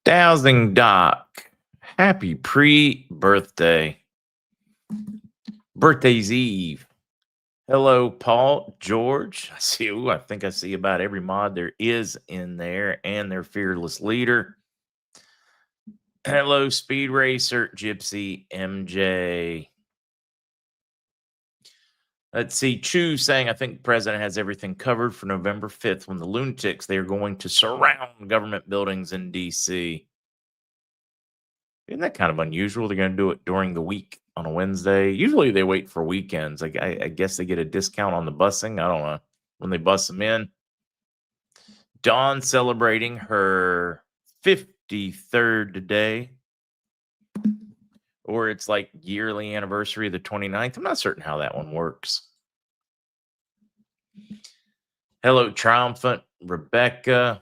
Dowsing Doc, happy pre-birthday. Birthday's Eve. Hello, Paul, George. I think I see about every mod there is in there, and their fearless leader. Hello, Speed Racer, Gypsy, MJ. Let's see, Chu saying, I think the president has everything covered for November 5th when the lunatics, they are going to surround government buildings in D.C. Isn't that kind of unusual? They're going to do it during the week on a Wednesday. Usually they wait for weekends. Like I guess they get a discount on the busing. I don't know when they bus them in. Dawn celebrating her 53rd today. Or it's like yearly anniversary of the 29th. I'm not certain how that one works. Hello, Triumphant, Rebecca.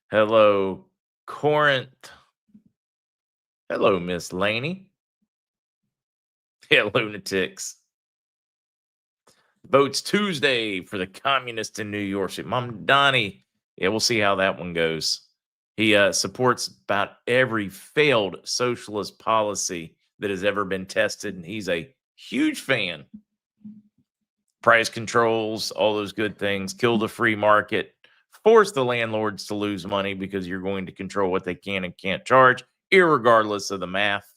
Hello, Corinth. Hello, Miss Laney. Yeah, lunatics. Votes Tuesday for the communists in New York City. Mom Donnie. Yeah, we'll see how that one goes. He supports about every failed socialist policy that has ever been tested, and he's a huge fan. Price controls, all those good things, kill the free market, force the landlords to lose money because you're going to control what they can and can't charge, irregardless of the math.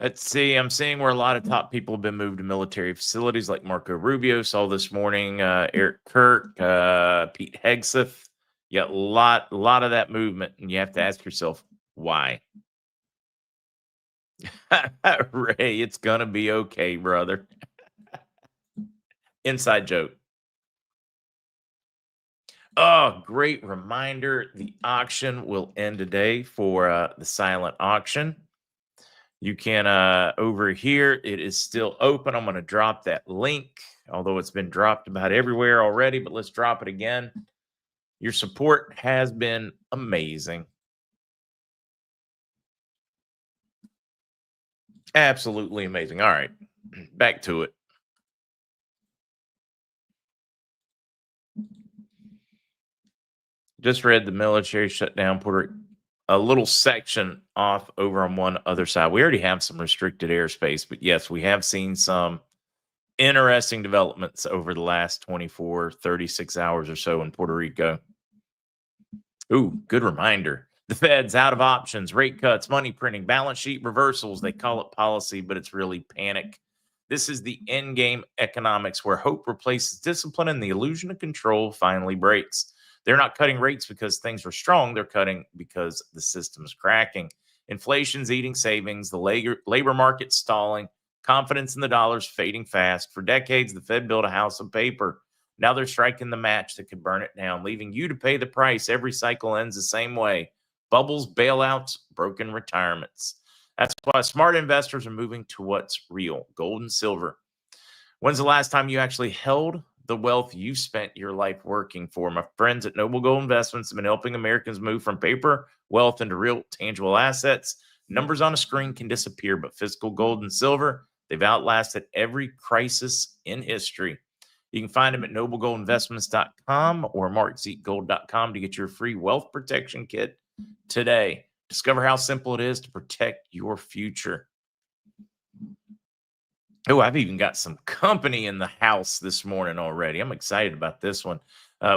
Let's see. I'm seeing where a lot of top people have been moved to military facilities, like Marco Rubio. Saw this morning, Eric Kirk, Pete Hegseth. Yeah, a lot of that movement, and you have to ask yourself why. Ray, it's gonna be okay, brother. Inside joke. Oh, great reminder. The auction will end today for the silent auction. You can, over here, it is still open. I'm going to drop that link, although it's been dropped about everywhere already, but let's drop it again. Your support has been amazing. Absolutely amazing. All right, back to it. Just read the military shut down Puerto Rico. A little section off over on one other side. We already have some restricted airspace, but yes, we have seen some interesting developments over the last 24, 36 hours or so in Puerto Rico. Ooh, good reminder. The Fed's out of options, rate cuts, money printing, balance sheet reversals. They call it policy, but it's really panic. This is the end game economics where hope replaces discipline and the illusion of control finally breaks. They're not cutting rates because things are strong. They're cutting because the system's cracking. Inflation's eating savings, the labor market stalling, confidence in the dollar's fading fast. For decades, the Fed built a house of paper. Now they're striking the match that could burn it down, leaving you to pay the price. Every cycle ends the same way. Bubbles, bailouts, broken retirements. That's why smart investors are moving to what's real, gold and silver. When's the last time you actually held the wealth you spent your life working for? My friends at Noble Gold Investments have been helping Americans move from paper wealth into real tangible assets. Numbers on a screen can disappear, but physical gold and silver, they've outlasted every crisis in history. You can find them at noblegoldinvestments.com or markzgold.com to get your free wealth protection kit today. Discover how simple it is to protect your future. Oh, I've even got some company in the house this morning already. I'm excited about this one.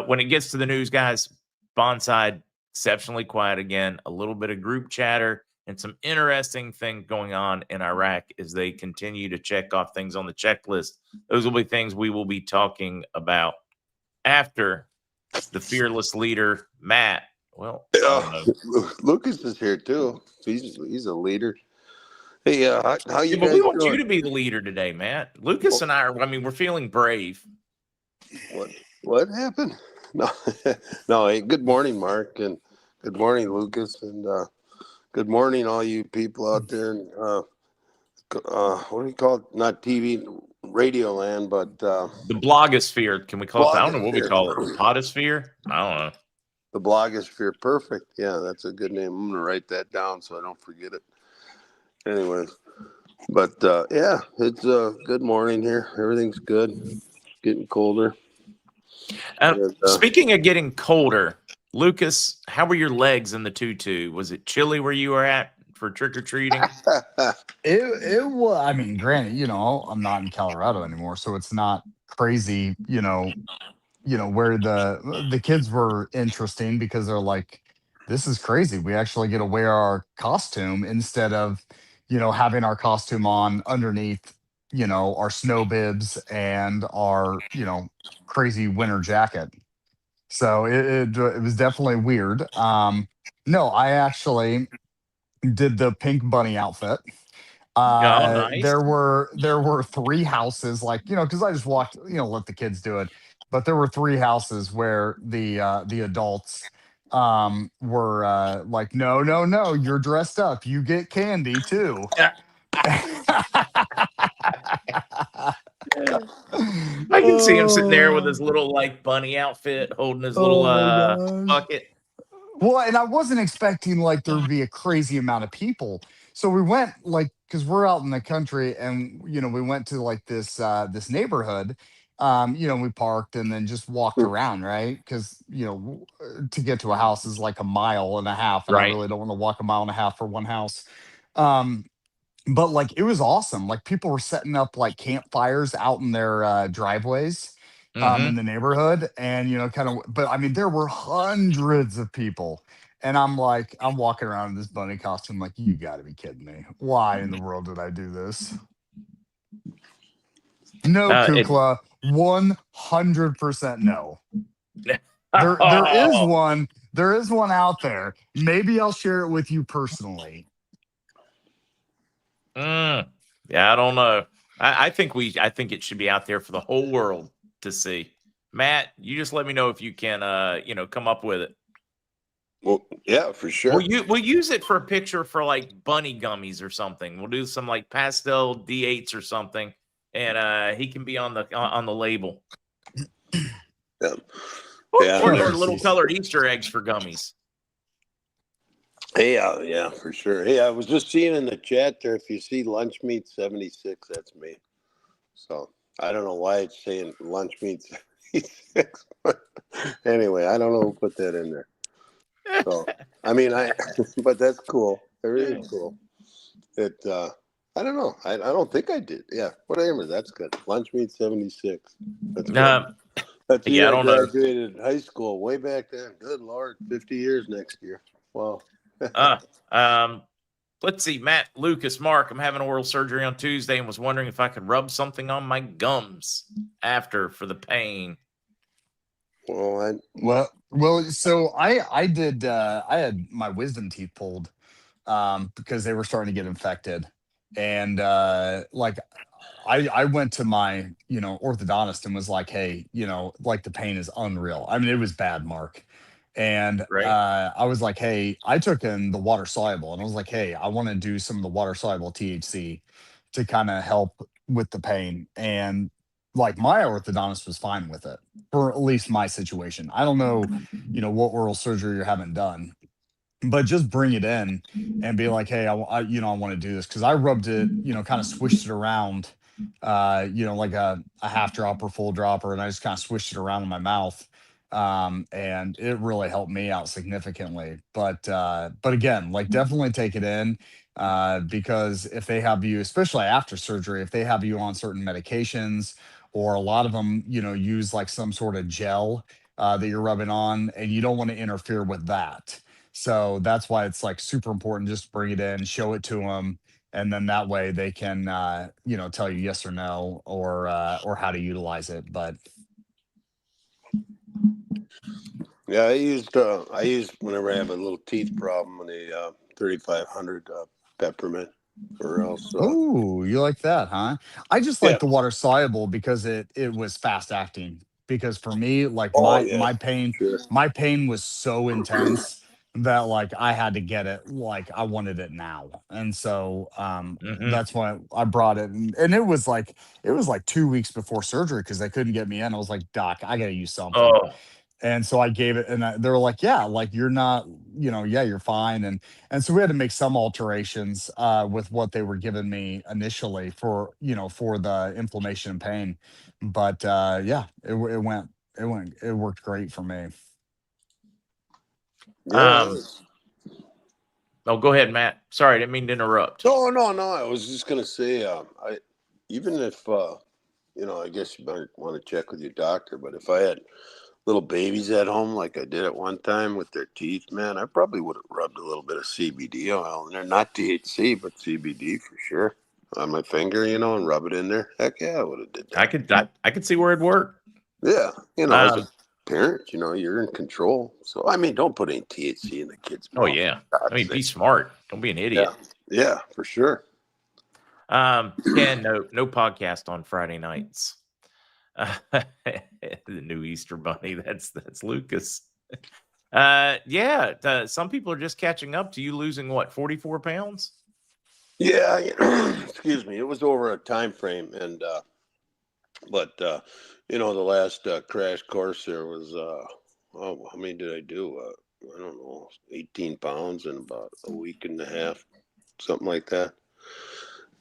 When it gets to the news, guys, Bonside, exceptionally quiet again. A little bit of group chatter and some interesting things going on in Iraq as they continue to check off things on the checklist. Those will be things we will be talking about after the fearless leader, Matt. Well, Lucas is here too. He's a leader. Hey, how you but guys we want doing? you to be the leader today, Matt. Lucas and I are, we're feeling brave. What happened? No, no. Hey, good morning, Mark, and good morning, Lucas, and good morning, all you people out there. And what do you call it? Not TV, radio land, but the blogosphere. Can we call it? I don't know what we call it. The podosphere? I don't know. The blogosphere. Perfect. Yeah, that's a good name. I'm gonna write that down so I don't forget it. Anyways, but yeah, it's good morning here. Everything's good. Getting colder. And, Speaking of getting colder, Lucas, how were your legs in the tutu? Was it chilly where you were at for trick or treating? It was. I mean, granted, I'm not in Colorado anymore, so it's not crazy. Where the kids were interesting because they're like, this is crazy. We actually get to wear our costume instead of having our costume on underneath our snow bibs and our crazy winter jacket. So it was definitely weird. No, I actually did the pink bunny outfit. Oh, nice. There were three houses, like, because I just walked, let the kids do it. But there were three houses where the adults were like, no, no, no, you're dressed up, you get candy too. I can see him sitting there with Oh, his little like bunny outfit, holding his little oh my gosh. bucket. Well, and I wasn't expecting like there would be a crazy amount of people. So we went like, because we're out in the country, and we went to like this neighborhood. We parked and then just walked around, right? Because to get to a house is like a mile and a half, and I Right. really don't want to walk a mile and a half for one house. Um, but like it was awesome. Like people were setting up like campfires out in their driveways in Mm-hmm. the neighborhood, and kind of, but I mean there were hundreds of people, and I'm walking around in this bunny costume like, you got to be kidding me. Why in the world did I do this? No, It, Kukla, 100% no. There is oh, one. There is one out there. Maybe I'll share it with you personally. yeah, I don't know. I think it should be out there for the whole world to see. Matt, you just let me know if you can come up with it. well, yeah, for sure. We'll use it for a picture for like bunny gummies or something. We'll do some like pastel D8s or something, and he can be on the label. Yeah, Or, yeah. or, Oh, or little jeez. colored Easter eggs for gummies. Hey, yeah, for sure. Hey, I was just seeing in the chat there, if you see lunch meat 76, that's me. So I don't know why it's saying lunch meat 76. But anyway, I don't know who put that in there. So I mean, but that's cool. It really is cool. It I don't know. I don't think I did. Yeah, whatever. That's good. Lunch meat 76. That's good. Uh, That's the yeah, I year I don't know. graduated high school, way back then. Good Lord, 50 years next year. Wow. Uh, um, let's see, Matt, Lucas, Mark. I'm having oral surgery on Tuesday and was wondering if I could rub something on my gums after for the pain. Well, Well, so I did I had my wisdom teeth pulled because they were starting to get infected, and like I went to my orthodontist and was like, hey, like the pain is unreal. I mean, it was bad, Mark. And Right. I was like, hey, I took in the water soluble, and I was like, hey, I want to do some of the water soluble THC to kind of help with the pain. And like my orthodontist was fine with it for at least my situation. I don't know, what oral surgery you're having done, but just bring it in and be like, hey, I want to do this, because I rubbed it, kind of swished it around, like a half drop or full dropper, and I just kind of swished it around in my mouth, and it really helped me out significantly. But again, like definitely take it in, because if they have you, especially after surgery, if they have you on certain medications, or a lot of them, use like some sort of gel that you're rubbing on, and you don't want to interfere with that. So that's why it's like super important. Just bring it in, show it to them, and then that way they can, tell you yes or no, or how to utilize it. But yeah, I used whenever I have a little teeth problem, the 3500 peppermint, or else. oh, you like that, huh? I just Yeah. like the water soluble because it was fast acting. Because for me, like Oh my yeah, my pain, sure. my pain was so intense that like I had to get it, like I wanted it now. And so Mm-hmm. that's why I brought it, and it was like 2 weeks before surgery because they couldn't get me in. I was like, Doc, I gotta use something. Oh, And so I gave it, and they were like, yeah, like you're not, yeah, you're fine. And so we had to make some alterations with what they were giving me initially for the inflammation and pain. But yeah, it went It worked great for me. Yeah. Oh, go ahead, Matt. Sorry, I didn't mean to interrupt. No. I was just gonna say, I even if I guess you might want to check with your doctor, but if I had little babies at home like I did at one time with their teeth, man, I probably would have rubbed a little bit of CBD oil in there, not THC, but CBD for sure, on my finger, and rub it in there. Heck yeah, I would have did that. I could see where it'd work. Yeah, as a Um, parent, you're in control. So I mean, don't put any THC in the kids' oh mouth. yeah. For I God's mean, be sake. smart. Don't be an idiot. Yeah, for sure. Ken, no podcast on Friday nights. The new Easter bunny. That's Lucas. Some people are just catching up to you losing what, 44 pounds? Yeah, excuse me. It was over a time frame, and but the last crash course there was how many did I do? I don't know, 18 pounds in about a week and a half, something like that.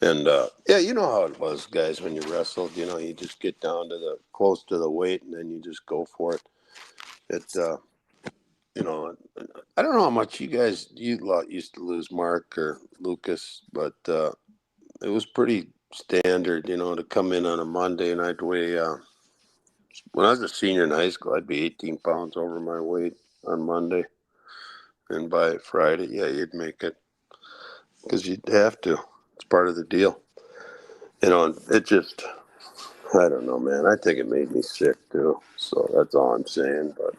And yeah, you know how it was, guys, when you wrestled. You just get down to the close to the weight, and then you just go for it. It I don't know how much you lot used to lose, Mark or Lucas, but it was pretty standard, to come in on a Monday and I'd weigh. When I was a senior in high school, I'd be 18 pounds over my weight on Monday, and by Friday, yeah, you'd make it because you'd have to. It's part of the deal. And it just, I don't know, man. I think it made me sick too. So that's all I'm saying. But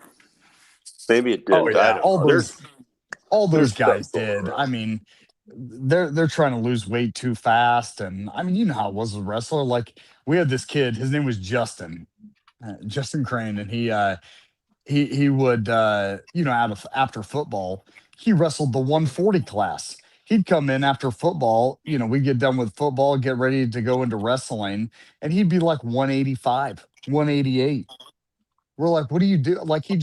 maybe it Oh didn't. I yeah, don't know. all There's those stuff guys going did. around. I mean, they're trying to lose weight too fast, and I mean, you know how it was with wrestler. Like we had this kid, his name was Justin Crane, and he would out of after football, he wrestled the 140 class. He'd come in after football, we'd get done with football, get ready to go into wrestling, and he'd be like 185, 188. We're like, what do you do? Like he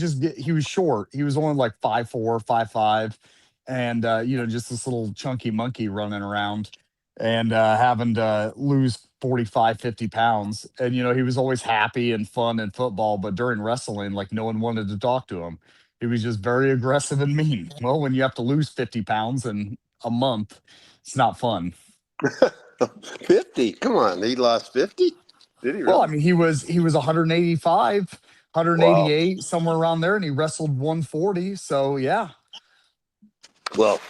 was short. He was only like 5'4", 5'5", and just this little chunky monkey running around and having to lose 45, 50 pounds. And he was always happy and fun in football, but during wrestling, like no one wanted to talk to him. He was just very aggressive and mean. Well, when you have to lose 50 pounds in a month, it's not fun. 50? Come on. He lost 50? Did he Well, I really? mean, he was 185, Wow. 188, somewhere around there, and he wrestled 140. So yeah. Well,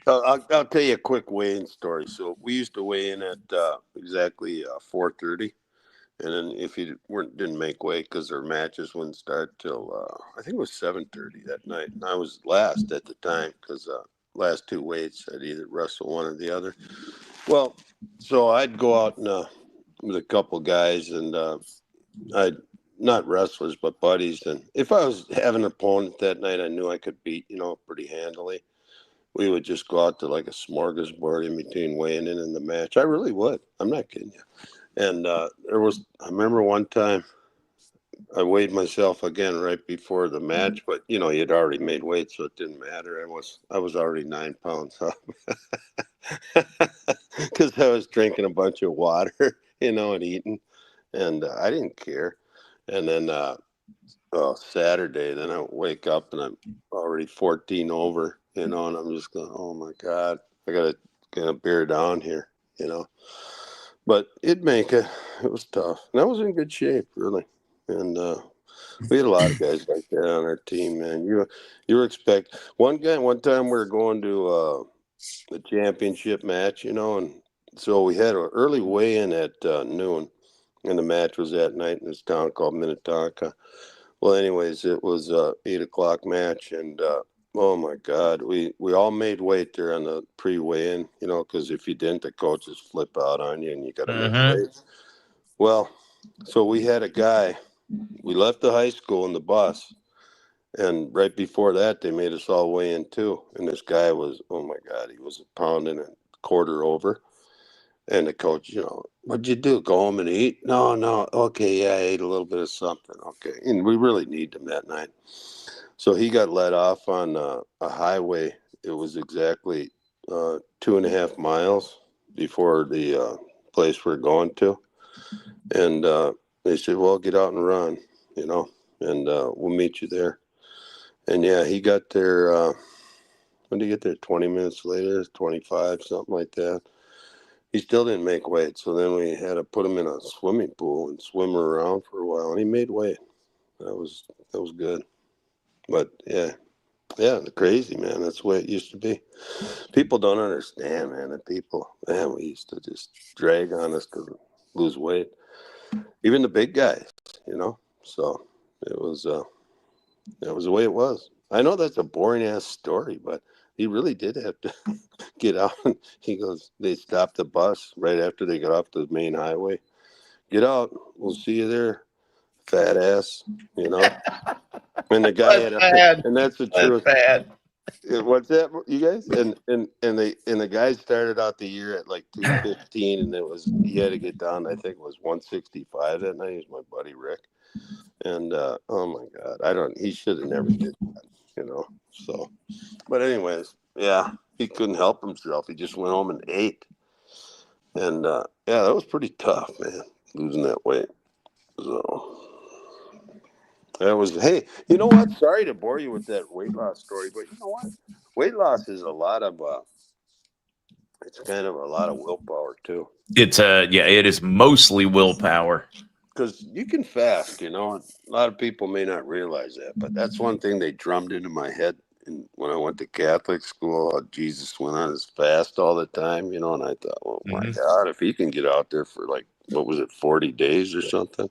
I'll tell you a quick weigh-in story. So we used to weigh in at exactly 4:30, and then if you didn't make weight because their matches wouldn't start till I think it was 7:30 that night, and I was last at the time because last two weights I'd either wrestle one or the other. Well, so I'd go out and with a couple guys, and I'd not wrestlers but buddies, and if I was having an opponent that night, I knew I could beat pretty handily. We would just go out to like a smorgasbord in between weighing in and the match. I really would. I'm not kidding you. And I remember one time I weighed myself again right before the match, but you'd already made weight, so it didn't matter. I was already 9 pounds up because I was drinking a bunch of water, and eating, and I didn't care. And then Saturday, then I wake up and I'm already 14 over, and I'm just going, oh my God, I gotta bear down here, But it'd make it. It was tough. And I was in good shape, really. And we had a lot of guys like that on our team, man. You expect one guy. One time we were going to the championship match, and so we had an early weigh-in at noon, and the match was that night in this town called Minnetonka. Well, anyways, it was 8 o'clock match, and oh my God, we all made weight there on the pre-weigh-in, because if you didn't, the coaches flip out on you, and you got to make Mm-hmm. weight. Well, so we had a guy. We left the high school in the bus, and right before that, they made us all weigh in too. And this guy was, oh my God, he was a pound and a quarter over. And the coach, what'd you do? Go home and eat? No, no. Okay, yeah, I ate a little bit of something. Okay. And we really needed him that night. So he got let off on a highway. It was exactly 2.5 miles before the place we're going to. And they said, well, get out and run, and we'll meet you there. And yeah, he got there. When did he get there? 20 minutes later, 25, something like that. He still didn't make weight, so then we had to put him in a swimming pool and swim around for a while, and he made weight. That was good. But yeah, crazy, man. That's the way it used to be. People don't understand, man. We used to just drag on us to lose weight. Even the big guys, you know. So it was that was the way it was. I know that's a boring ass story, but he really did have to get out. He goes, they stopped the bus right after they got off the main highway. Get out. We'll see you there, fat ass. You know. And the guy had and that's the truth. Bad. What's that, you guys? And the guy started out the year at like 215, and he had to get down. I think it was 165 that night. He was my buddy Rick, and oh my God, he should have never did that, you know. So, but anyways, yeah, he couldn't help himself. He just went home and ate, and yeah, that was pretty tough, man, losing that weight. So. That was, hey, you know what? Sorry to bore you with that weight loss story, but you know what? Weight loss is it's kind of a lot of willpower too. It's it is mostly willpower. Because you can fast, you know. A lot of people may not realize that, but that's one thing they drummed into my head when I went to Catholic school. How Jesus went on his fast all the time, you know, and I thought, oh my God, if he can get out there for like, what was it, 40 days or something?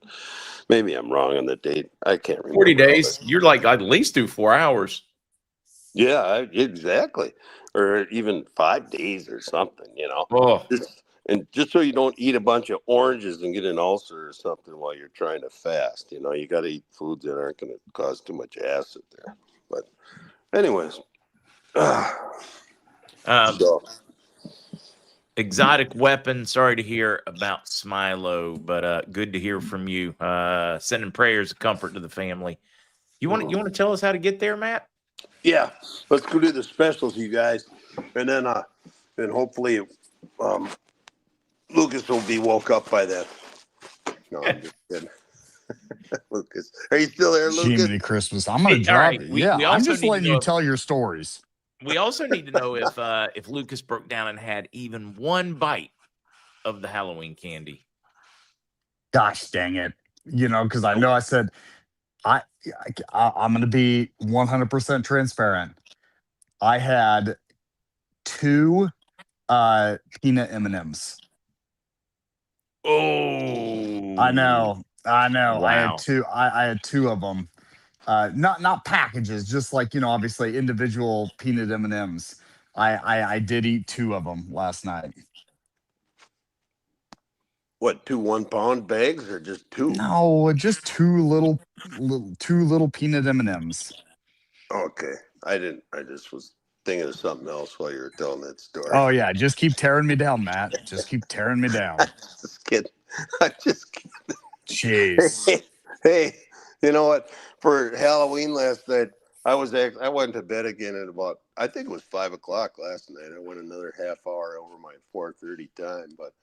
Maybe I'm wrong on the date. I can't remember. 40 days. You're like, I'd at least do 4 hours. Yeah, exactly. Or even 5 days or something, you know. Oh, Just so you don't eat a bunch of oranges and get an ulcer or something while you're trying to fast. You know, you got to eat foods that aren't going to cause too much acid there. But anyways. So. Exotic weapon. Sorry to hear about Smilo, but good to hear from you. Sending prayers of comfort to the family. You want to tell us how to get there, Matt? Yeah, let's go do the specials, you guys, and then hopefully Lucas will be woke up by then. No, I'm just kidding. Lucas, are you still there, Lucas? Jiminy Christmas! I'm gonna drop right, it. we I'm also just need to letting know you tell your stories. We also need to know if Lucas broke down and had even one bite of the Halloween candy. Gosh dang it! You know, because I know I said I'm going to be 100% transparent. I had 2 peanut M&Ms. Oh, I know. Wow. I had 2. I had 2 of them. Not packages, just like, you know, obviously individual peanut M&Ms. I did eat 2 of them last night. What, 2 1-pound bags or just 2? No, just 2 little peanut M&Ms. Okay, I didn't. I just was thinking of something else while you were telling that story. Oh yeah, just keep tearing me down, Matt. Just keep tearing me down. Just kidding. I'm just kidding. Jeez. Hey, you know what? For Halloween last night, I went to bed again at about, I think it was 5 o'clock last night. I went another half hour over my 4:30 time, but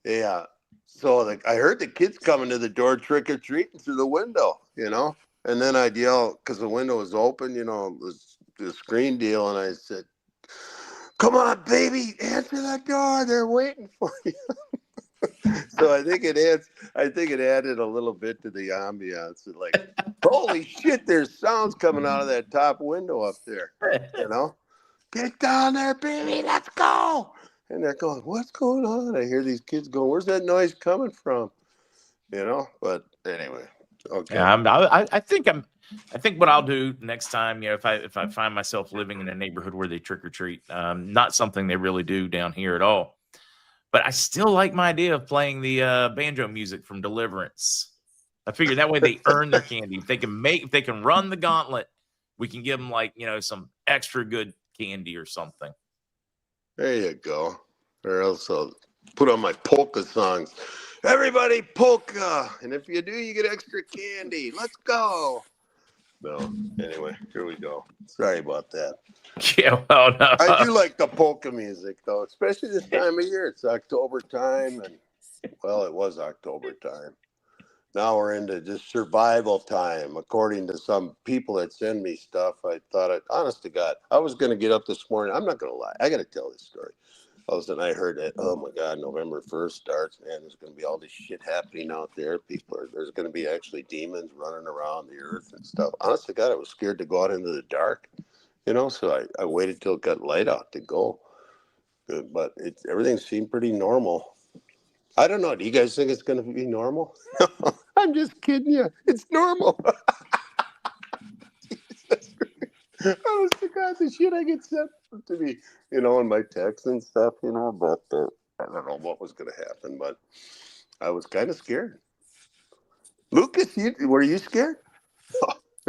yeah. So I heard the kids coming to the door trick or treating through the window, you know, and then I'd yell because the window was open, you know, the screen deal, and I said, "Come on, baby, answer the door. They're waiting for you." So I think it added a little bit to the ambiance. Like, holy shit, there's sounds coming out of that top window up there. You know, get down there, baby, let's go. And they're going, what's going on? I hear these kids going, where's that noise coming from? You know, but anyway, okay. Yeah, I think what I'll do next time, you know, if I find myself living in a neighborhood where they trick or treat, not something they really do down here at all. But I still like my idea of playing the banjo music from Deliverance. I figure that way they earn their candy. If they can run the gauntlet, we can give them, like, you know, some extra good candy or something. There you go. Or else I'll put on my polka songs. Everybody polka. And if you do, you get extra candy. Let's go. No, anyway, here we go. Sorry about that. Yeah, well, no. I do like the polka music, though, especially this time of year. It's October time, and, well, it was October time. now we're into just survival time, according to some people that send me stuff. I thought, honest to God, I was going to get up this morning. I'm not going to lie. I got to tell this story. All of a sudden, I heard that, oh my God, November 1st starts, man, there's going to be all this shit happening out there. There's going to be actually demons running around the earth and stuff. Honest to God, I was scared to go out into the dark, so I waited till it got light out to go. But everything seemed pretty normal. I don't know. Do you guys think it's going to be normal? I'm just kidding you. It's normal. Honest to God, the shit I get sent to me, in my texts and stuff, but I don't know what was going to happen, but I was kind of scared. Lucas, were you scared?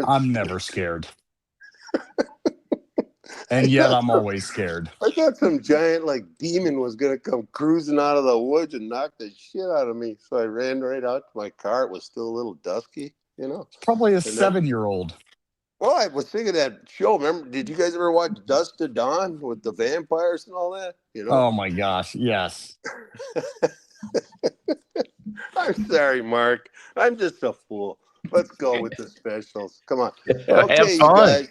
I'm never scared. And yet I'm always scared. I thought some giant demon was going to come cruising out of the woods and knock the shit out of me. So I ran right out to my car. It was still a little dusky, It's probably a 7-year-old. Well, I was thinking that show. Remember, did you guys ever watch Dusk to Dawn with the vampires and all that? Oh my gosh, yes. I'm sorry, Mark. I'm just a fool. Let's go with the specials. Come on. Have Okay, you fun. guys.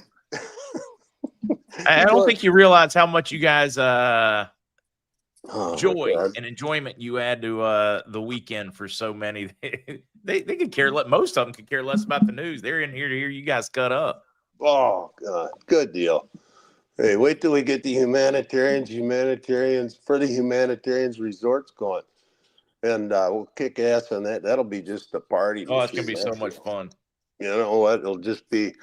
I don't think you realize how much you guys joy God. and enjoyment you add to the weekend for so many. They could care less. Most of them could care less about the news. They're in here to hear you guys cut up. Oh, God. Good deal. Hey, wait till we get the humanitarians for the humanitarians resorts going. And we'll kick ass on that. That'll be just a party. Oh, it's going to be so much fun. You know what? It'll just be,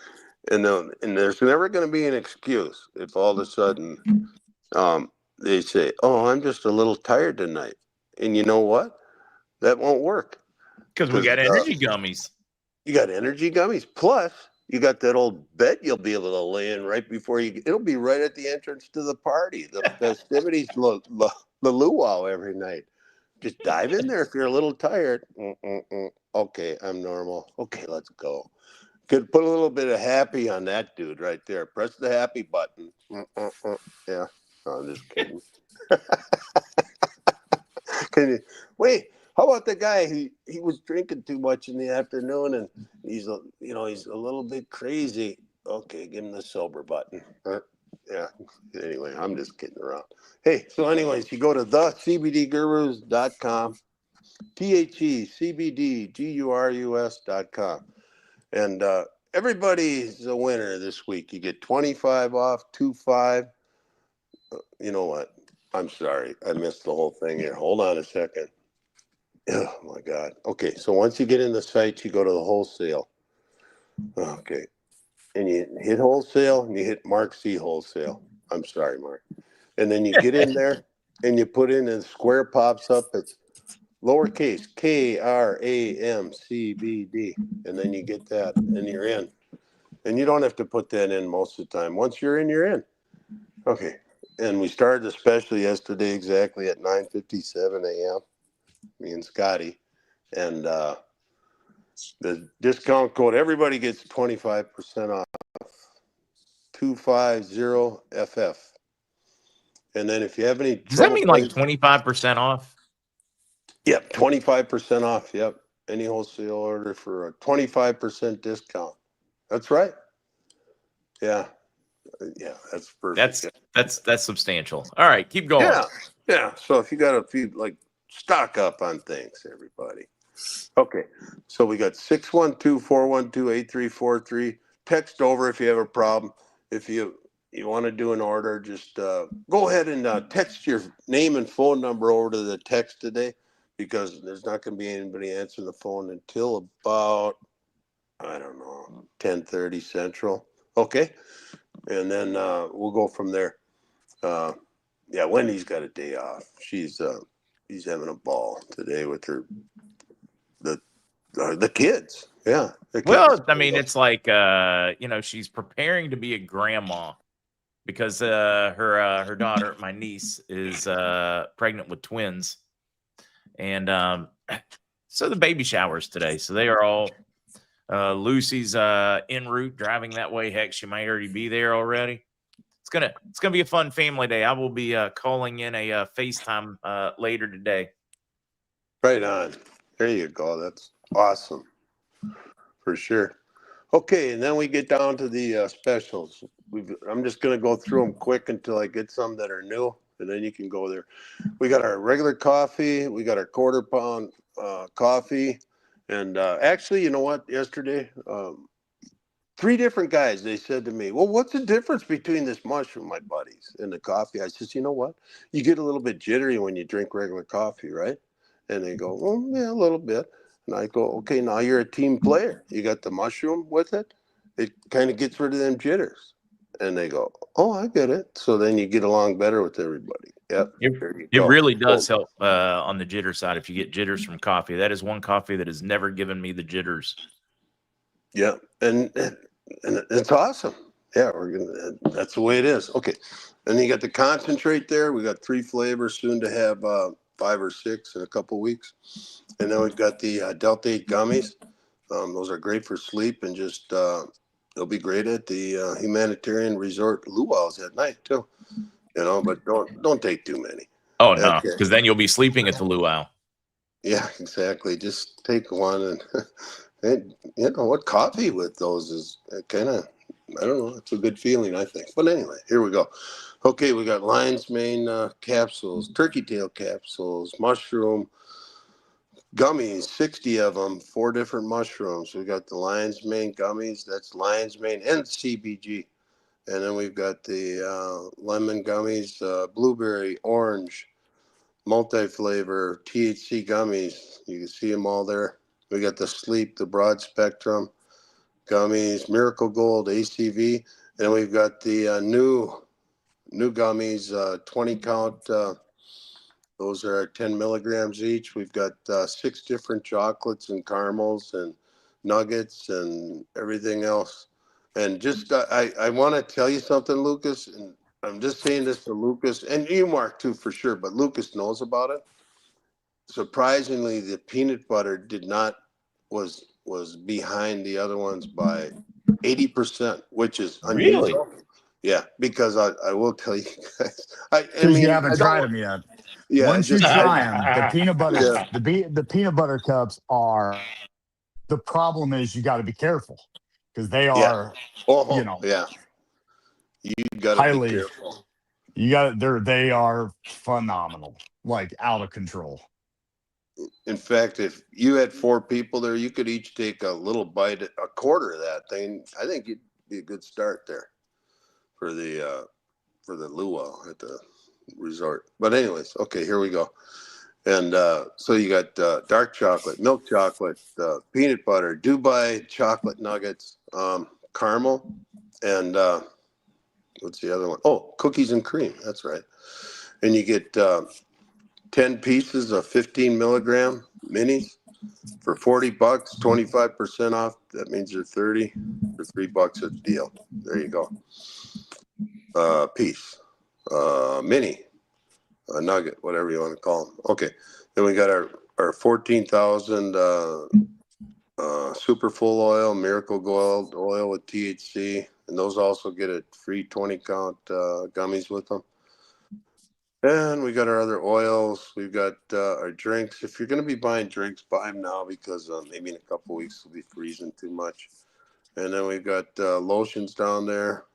and there's never going to be an excuse if all of a sudden they say, oh, I'm just a little tired tonight. And you know what? That won't work. Because we got energy gummies. You got energy gummies. Plus, you got that old bed you'll be able to lay in right before it'll be right at the entrance to the party. The festivities, the luau every night. Just dive in there if you're a little tired. Okay, I'm normal. Okay, let's go. Could put a little bit of happy on that dude right there. Press the happy button. Yeah, no, I'm just kidding. Can you wait? How about the guy he was drinking too much in the afternoon and he's a little bit crazy. Okay, give him the sober button. Yeah. Anyway, I'm just kidding around. Hey, so anyways, you go to thecbdgurus.com, thecbdgurus.com, and everybody's a winner this week. You get 25 off, 25. You know what? I'm sorry, I missed the whole thing here. Hold on a second. Oh my God. Okay, so once you get in the site, you go to the wholesale. Okay. And you hit wholesale and you hit MarkZ wholesale. I'm sorry, Mark. And then you get in there and you put in and the square pops up. It's lowercase KRAMCBD. And then you get that and you're in. And you don't have to put that in most of the time. Once you're in, you're in. Okay. And we started the special yesterday exactly at 9:57 a.m. Me and Scotty. And the discount code, everybody gets 25% off. 250FF. And then if you have any Does that mean like 25% off? Yep, 25% off. Yep. Any wholesale order for a 25% discount. That's right. Yeah. Yeah, that's perfect. That's substantial. All right, keep going. Yeah. So if you got a few, stock up on things, everybody. Okay. So we got 612-412-8343. Text over if you have a problem. If you want to do an order, just go ahead and text your name and phone number over to the text today, because there's not going to be anybody answering the phone until about, I don't know, 10:30 Central. Okay. And then we'll go from there. Yeah, Wendy's got a day off. She's having a ball today with the kids. Yeah. Well, I mean, it's like she's preparing to be a grandma because her daughter, my niece, is pregnant with twins, and so the baby shower's today. So they are all Lucy's en route driving that way. Heck, she might already be there already. It's gonna be a fun family day. I will be calling in a FaceTime later today. Right on. There you go. Awesome. For sure. Okay, and then we get down to the specials. I'm just going to go through them quick until I get some that are new, and then you can go there. We got our regular coffee. We got our quarter-pound coffee. And actually, you know what? Yesterday, 3 different guys, they said to me, well, what's the difference between this mushroom, my buddies, and the coffee? I says, you know what? You get a little bit jittery when you drink regular coffee, right? And they go, well, yeah, a little bit. And I go, okay, now you're a team player. You got the mushroom with it. It kind of gets rid of them jitters. And they go, oh, I get it. So then you get along better with everybody. Yep. There you It go. really does help on the jitter side if you get jitters from coffee. That is one coffee that has never given me the jitters. Yeah, and it's awesome. Yeah, that's the way it is. Okay, and you got the concentrate there. We got 3 flavors, soon to have 5 or 6 in a couple weeks, and then we've got the Delta 8 gummies. Those are great for sleep, and just they'll be great at the humanitarian resort luau's at night too. You know, but don't take too many. Oh no, because then you'll be sleeping at the luau. Yeah, exactly. Just take one and. And you know what, coffee with those is kind of, I don't know, it's a good feeling, I think. But anyway, here we go. Okay, we got lion's mane capsules, turkey tail capsules, mushroom gummies, 60 of them, 4 different mushrooms. We got the lion's mane gummies, that's lion's mane and CBG. And then we've got the lemon gummies, blueberry, orange, multi-flavor, THC gummies. You can see them all there. We got the sleep, the broad spectrum gummies, Miracle Gold, ACV, and we've got the new gummies, 20 count. Those are 10 milligrams each. We've got 6 different chocolates and caramels and nuggets and everything else. And just I want to tell you something, Lucas, and I'm just saying this to Lucas and you, Mark, too, for sure. But Lucas knows about it. Surprisingly, the peanut butter was behind the other ones by 80%, which is unusual. Really? Yeah, because I will tell you guys, I mean, you haven't tried them yet. Yeah, once you try them, the peanut butter, the peanut butter cups are. The problem is you got to be careful because they are, you know, you got to highly. be careful. They are phenomenal, like out of control. In fact, if you had 4 people there, you could each take a little bite, a quarter of that thing. I think it'd be a good start there for the luau at the resort. But anyways, okay, here we go. And so you got dark chocolate, milk chocolate, peanut butter, Dubai chocolate nuggets, caramel, and what's the other one? Oh, cookies and cream. That's right. And you get 10 pieces of 15 milligram minis for $40, 25% off. That means you're 30 for $3 a deal. There you go. Piece, mini, a nugget, whatever you want to call them. Okay. Then we got our 14,000 super full oil, Miracle Gold oil with THC, and those also get a free 20 count gummies with them. And we got our other oils. We've got our drinks. If you're going to be buying drinks, buy them now because maybe in a couple weeks it'll be freezing too much. And then we've got lotions down there.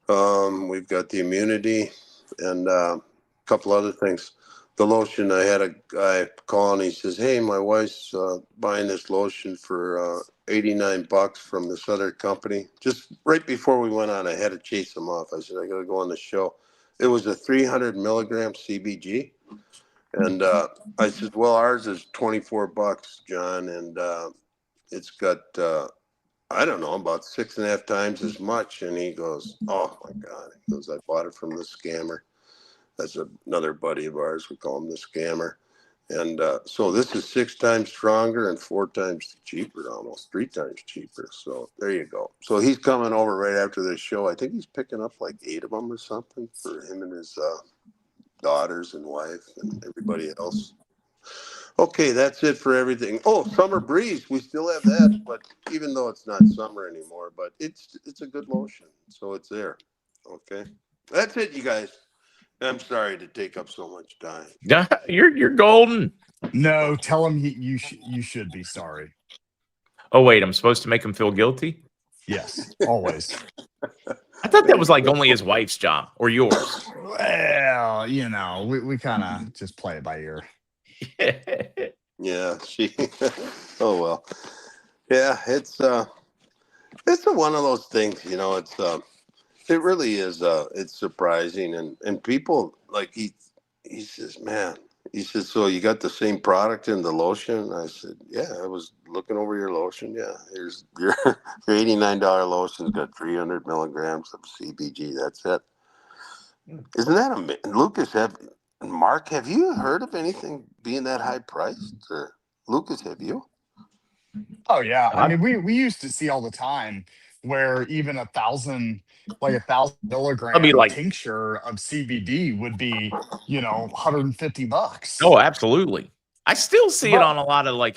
We've got the immunity and a couple other things. The lotion, I had a guy call and he says, hey, my wife's buying this lotion for $89 from this other company. Just right before we went on, I had to chase him off. I said, I got to go on the show. It was a 300 milligram CBG. And I said, well, ours is $24, John. And it's got, I don't know, about 6.5 times as much. And he goes, oh, my God. He goes, I bought it from the scammer. That's another buddy of ours. We call him the scammer. And so this is 6 times stronger and 4 times cheaper, almost 3 times cheaper. So there you go. So he's coming over right after this show. I think he's picking up like 8 of them or something for him and his daughters and wife and everybody else. Okay, that's it for everything. Oh, Summer Breeze. We still have that, but even though it's not summer anymore, but it's a good lotion. So it's there. Okay. That's it, you guys. I'm sorry to take up so much time. You're golden. No, tell him you should be sorry. Oh, wait, I'm supposed to make him feel guilty? Yes, always. I thought that was like only his wife's job or yours. Well, we kind of just play it by ear. Yeah, she. Oh well. Yeah, it's one of those things. It really is. It's surprising, and people like he says, man. He says, so you got the same product in the lotion? I said, yeah. I was looking over your lotion. Yeah, here's your $89 lotion's got 300 milligrams of CBG. That's it. Isn't that amazing? Lucas, Mark, have you heard of anything being that high priced? Or Lucas, have you? Oh yeah, I I- mean we used to see all the time where even like a thousand I'll be milligram like, tincture of CBD would be $150. oh, absolutely. I still see it But on a lot of like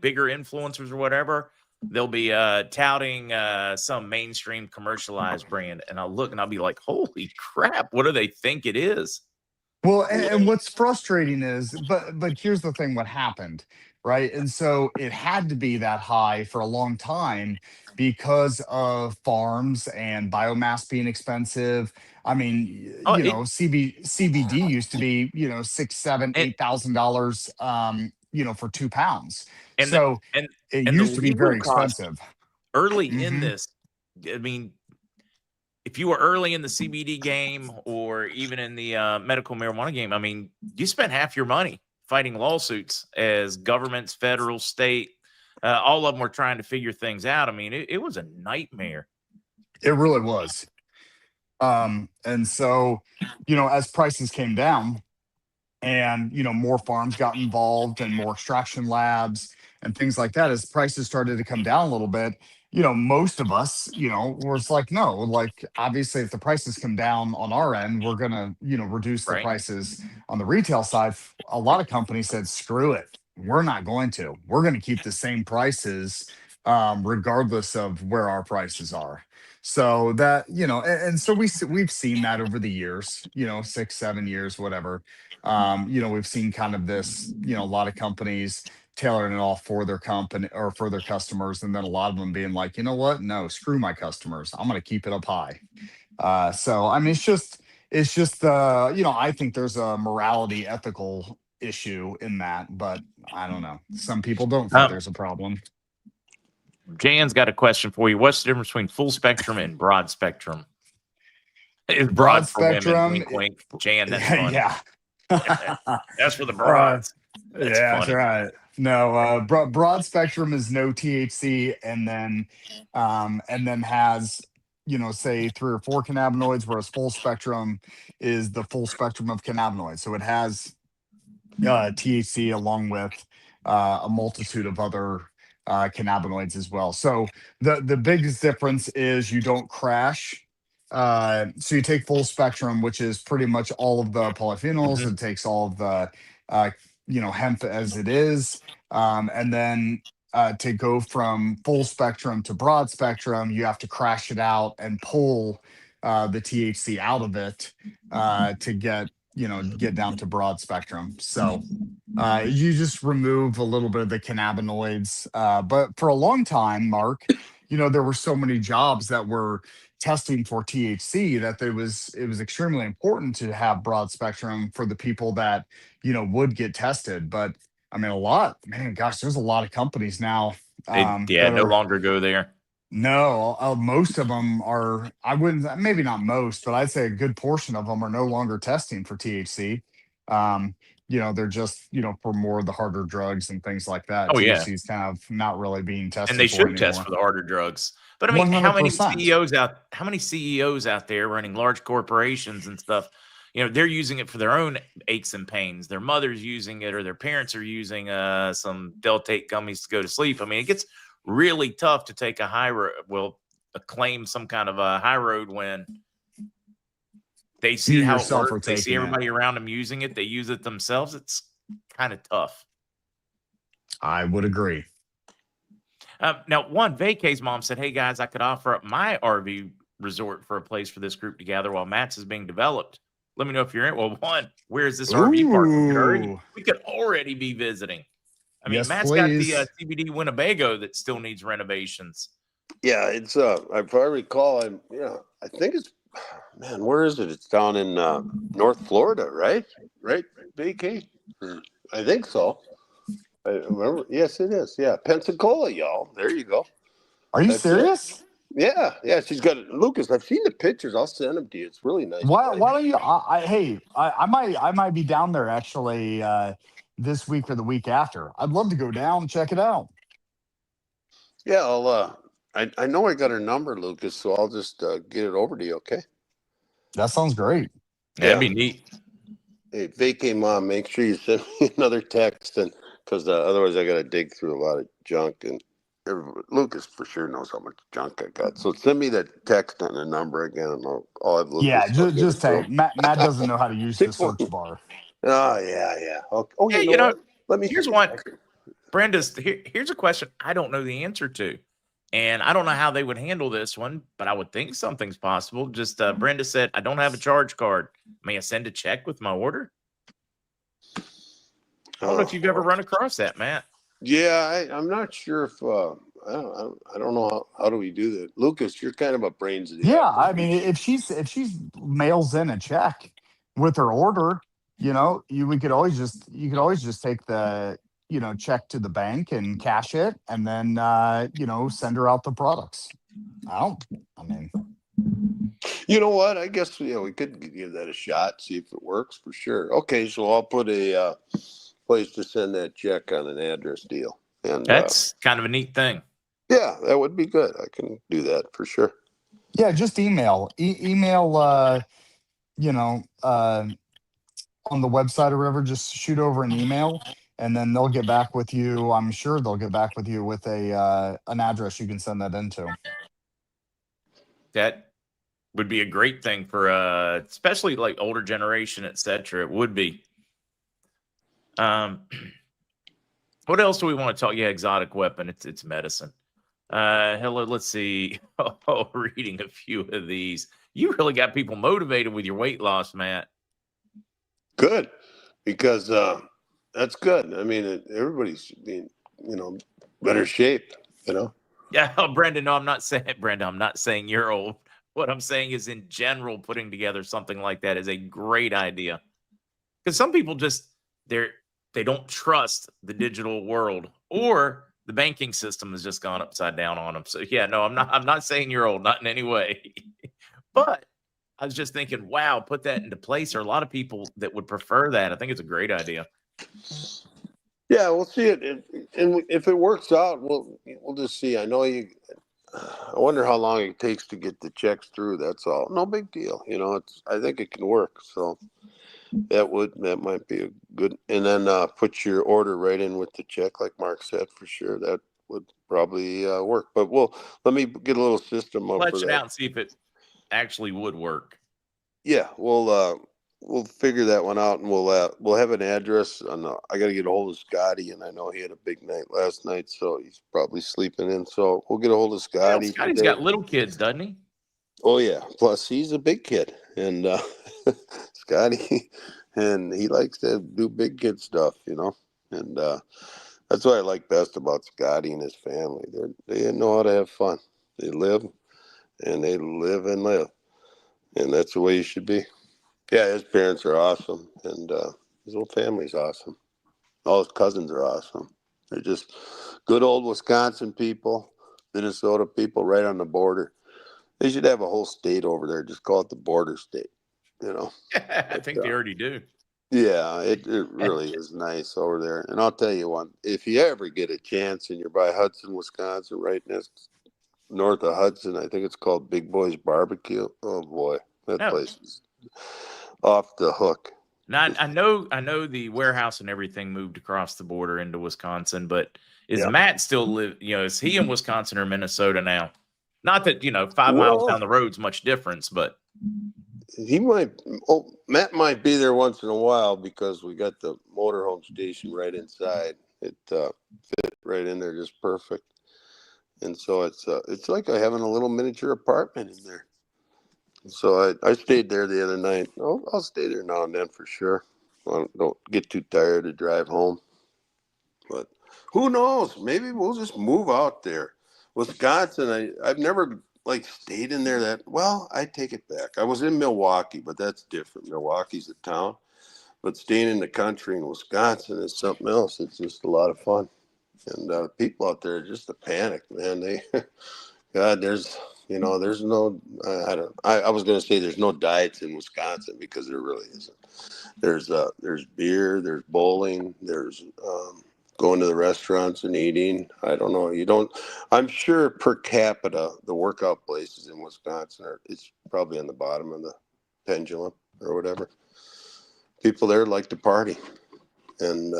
bigger influencers or whatever. They'll be touting some mainstream commercialized brand, and I'll look and I'll be like, holy crap, what do they think it is? Well, and what's frustrating is, but here's the thing: what happened, right? And so it had to be that high for a long time because of farms and biomass being expensive. I mean, Oh, it CBD used to be, six, seven, and $8,000, for 2 pounds. and the So and it and the used to be legal very cost expensive. early in Hmm. this. I mean, if you were early in the CBD game or even in the medical marijuana game, I mean, you spent half your money fighting lawsuits as governments, federal, state, all of them were trying to figure things out. I mean, it was a nightmare. It really was. And so, as prices came down, and more farms got involved and more extraction labs and things like that, as prices started to come down a little bit, most of us, was like, no, like, obviously if the prices come down on our end, we're gonna, reduce the Right. prices on the retail side. A lot of companies said, screw it, we're not going to, we're going to keep the same prices, regardless of where our prices are. So that, and so we've seen that over the years, 6 7 years, whatever. We've seen kind of this, a lot of companies tailoring it all for their company or for their customers, and then a lot of them being like, you know what? No, screw my customers. I'm going to keep it up high. So I mean, it's just I think there's a morality, ethical issue in that, but I don't know. Some people don't think Um, there's a problem. Jan's got a question for you. What's the difference between full spectrum and broad spectrum? It's Broad broad for women. spectrum, Wink, wink. Jan, that's funny. yeah. That's for the uh, broads. That's Yeah, that's funny. right. No, broad spectrum is no THC, and then has, say 3 or 4 cannabinoids, whereas full spectrum is the full spectrum of cannabinoids. So it has THC along with a multitude of other cannabinoids as well. So the biggest difference is you don't crash. So you take full spectrum, which is pretty much all of the polyphenols. Mhm. It takes all of the hemp as it is, and then to go from full spectrum to broad spectrum, you have to crash it out and pull the THC out of it to get down to broad spectrum. So you just remove a little bit of the cannabinoids. But for a long time, Mark, there were so many jobs that were testing for THC that it was extremely important to have broad spectrum for the people that would get tested. But I mean, man, gosh, there's a lot of companies now Yeah, that no are. longer go there. No, most of them are. I wouldn't, maybe not most, but I'd say a good portion of them are no longer testing for THC. Um, they're just, for more of the harder drugs and things like that. Oh yeah. THC is kind of not really being And they tested for should test for anymore. the harder drugs. But I mean, 100%. how many CEOs out there running large corporations and stuff, they're using it for their own aches and pains. Their mother's using it or their parents are using some Deltate gummies to go to sleep. I mean, it gets really tough to take a high road, claim some kind of a high road when they You see how it yourself are works. They see taking it. everybody around them using it. They use it themselves. It's kind of tough. I would agree. Now, Vacay's mom said, "Hey guys, I could offer up my RV resort for a place for this group to gather while Matt's is being developed. Let me know if you're in. Well, one, where's this RV park? Ooh. We could already be visiting. I mean, Yes, Matt's got the please. CBD Winnebago that still needs renovations. Yeah, it's if I recall, I think it's, man, where is it? It's down in North Florida, right? Right, BK? I think so. I remember. Yes, it is. Yeah, Pensacola, y'all. There you go. Are you That's it. serious? Yeah. She's got Lucas. I've seen the pictures. I'll send them to you. It's really nice. Why don't you? Hey, I might be down there actually this week or the week after. I'd love to go down and check it out. Yeah, I know I got her number, Lucas, so I'll just get it over to you. Okay. That sounds great. That'd be neat. Hey, vacay mom, make sure you send me another text, and because otherwise I got to dig through a lot of junk, and Lucas for sure knows how much junk I got. So send me that text on the number again, and I'll have Lucas. Yeah, I'll get just it take through. Matt doesn't know how to use the 6-1. search bar. Oh yeah. Okay. Oh, Yeah, you know what? Let me. Here's one. Brenda's, here's a question I don't know the answer to. And I don't know how they would handle this one, but I would think something's possible. Just Brenda said, I don't have a charge card. May I send a check with my order? I don't know if you've ever run across that, Matt. Yeah, I'm not sure if I don't know how do we do that. Lucas, you're kind of a brains of the Yeah, I operation. mean, if she's mails in a check with her order, you could always just take the check to the bank and cash it, and then send her out the products. I mean, You know what? I guess we could give that a shot, see if it works for sure. Okay, so I'll put a place to send that check on an address deal, and That's kind of a neat thing. yeah, that would be good. I can do that for sure. yeah, just email on the website or whatever. Just shoot over an email, and then they'll get back with you. I'm sure they'll get back with you with an address you can send that into. That would be a great thing for especially like older generation, etc. It would be. What else do we want to talk? Yeah, exotic weapon. It's medicine. Hello, let's see. Oh, reading a few of these. You really got people motivated with your weight loss, Matt. Good, because that's good. I mean, everybody's being better shape. Yeah, Brendan. No, I'm not saying Brendan. I'm not saying you're old. What I'm saying is, in general, putting together something like that is a great idea. Because some people just they don't trust the digital world, or the banking system has just gone upside down on them. So yeah, no, I'm not saying you're old, not in any way. But I was just thinking, wow, put that into place. There are a lot of people that would prefer that. I think it's a great idea. Yeah, we'll see it, and if it works out, we'll just see. I know you. I wonder how long it takes to get the checks through. That's all. No big deal. I think it can work. So that might be a good. And then put your order right in with the check, like Mark said, for sure. That would probably work. But let me get a little system up for Fletch it that. out and see if it actually would work. Yeah, we'll figure that one out, and we'll have an address. I got to get a hold of Scotty, and I know he had a big night last night, so he's probably sleeping in. So we'll get a hold of Scotty. Well, Scotty's got little kids, doesn't he? Oh yeah, plus he's a big kid, and Scotty, and he likes to do big kid stuff, and that's what I like best about Scotty and his family. They know how to have fun. They live, and they live and live, and that's the way you should be. Yeah, his parents are awesome, and his whole family's awesome. All his cousins are awesome. They're just good old Wisconsin people, Minnesota people, right on the border. They should have a whole state over there. Just call it the border state. I think they already do. Yeah, it really is nice over there. And I'll tell you one: if you ever get a chance and you're by Hudson, Wisconsin, right north of Hudson, I think it's called Big Boy's Barbecue. Oh boy, that place is off the hook. Now, I know the warehouse and everything moved across the border into Wisconsin, but is Matt still live? Is he in Wisconsin or Minnesota now? Not that 5 miles down the road's much difference, but he might. Oh, Matt might be there once in a while because we got the motorhome station right inside. It fit right in there just perfect, and so it's like having a little miniature apartment in there. So I stayed there the other night. I'll stay there now and then for sure. I don't get too tired to drive home. But who knows? Maybe we'll just move out there. Wisconsin, I've never like stayed in there that well, I take it back. I was in Milwaukee, but that's different. Milwaukee's a town. But staying in the country in Wisconsin is something else. It's just a lot of fun. And people out there are just a panic, man. They God, there's no I was gonna say there's no diets in Wisconsin because there really isn't. There's beer, there's bowling, there's going to the restaurants and eating. I don't know. I'm sure per capita, the workout places in Wisconsin it's probably on the bottom of the pendulum or whatever. People there like to party. And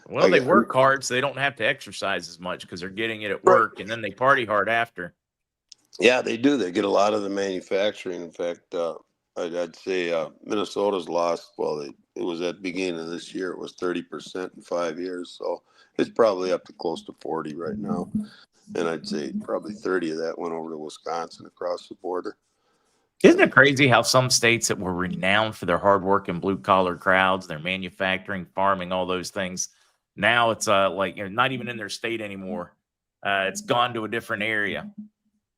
Well, they work hard, so they don't have to exercise as much because they're getting it at work, and then they party hard after. Yeah, they do. They get a lot of the manufacturing. In fact, I'd say Minnesota's lost. Well, it was at the beginning of this year. It was 30% in 5 years. So it's probably up to close to 40 right now. And I'd say probably 30 of that went over to Wisconsin across the border. Isn't it crazy how some states that were renowned for their hard work and blue collar crowds, their manufacturing, farming, all those things, now it's like not even in their state anymore. It's gone to a different area.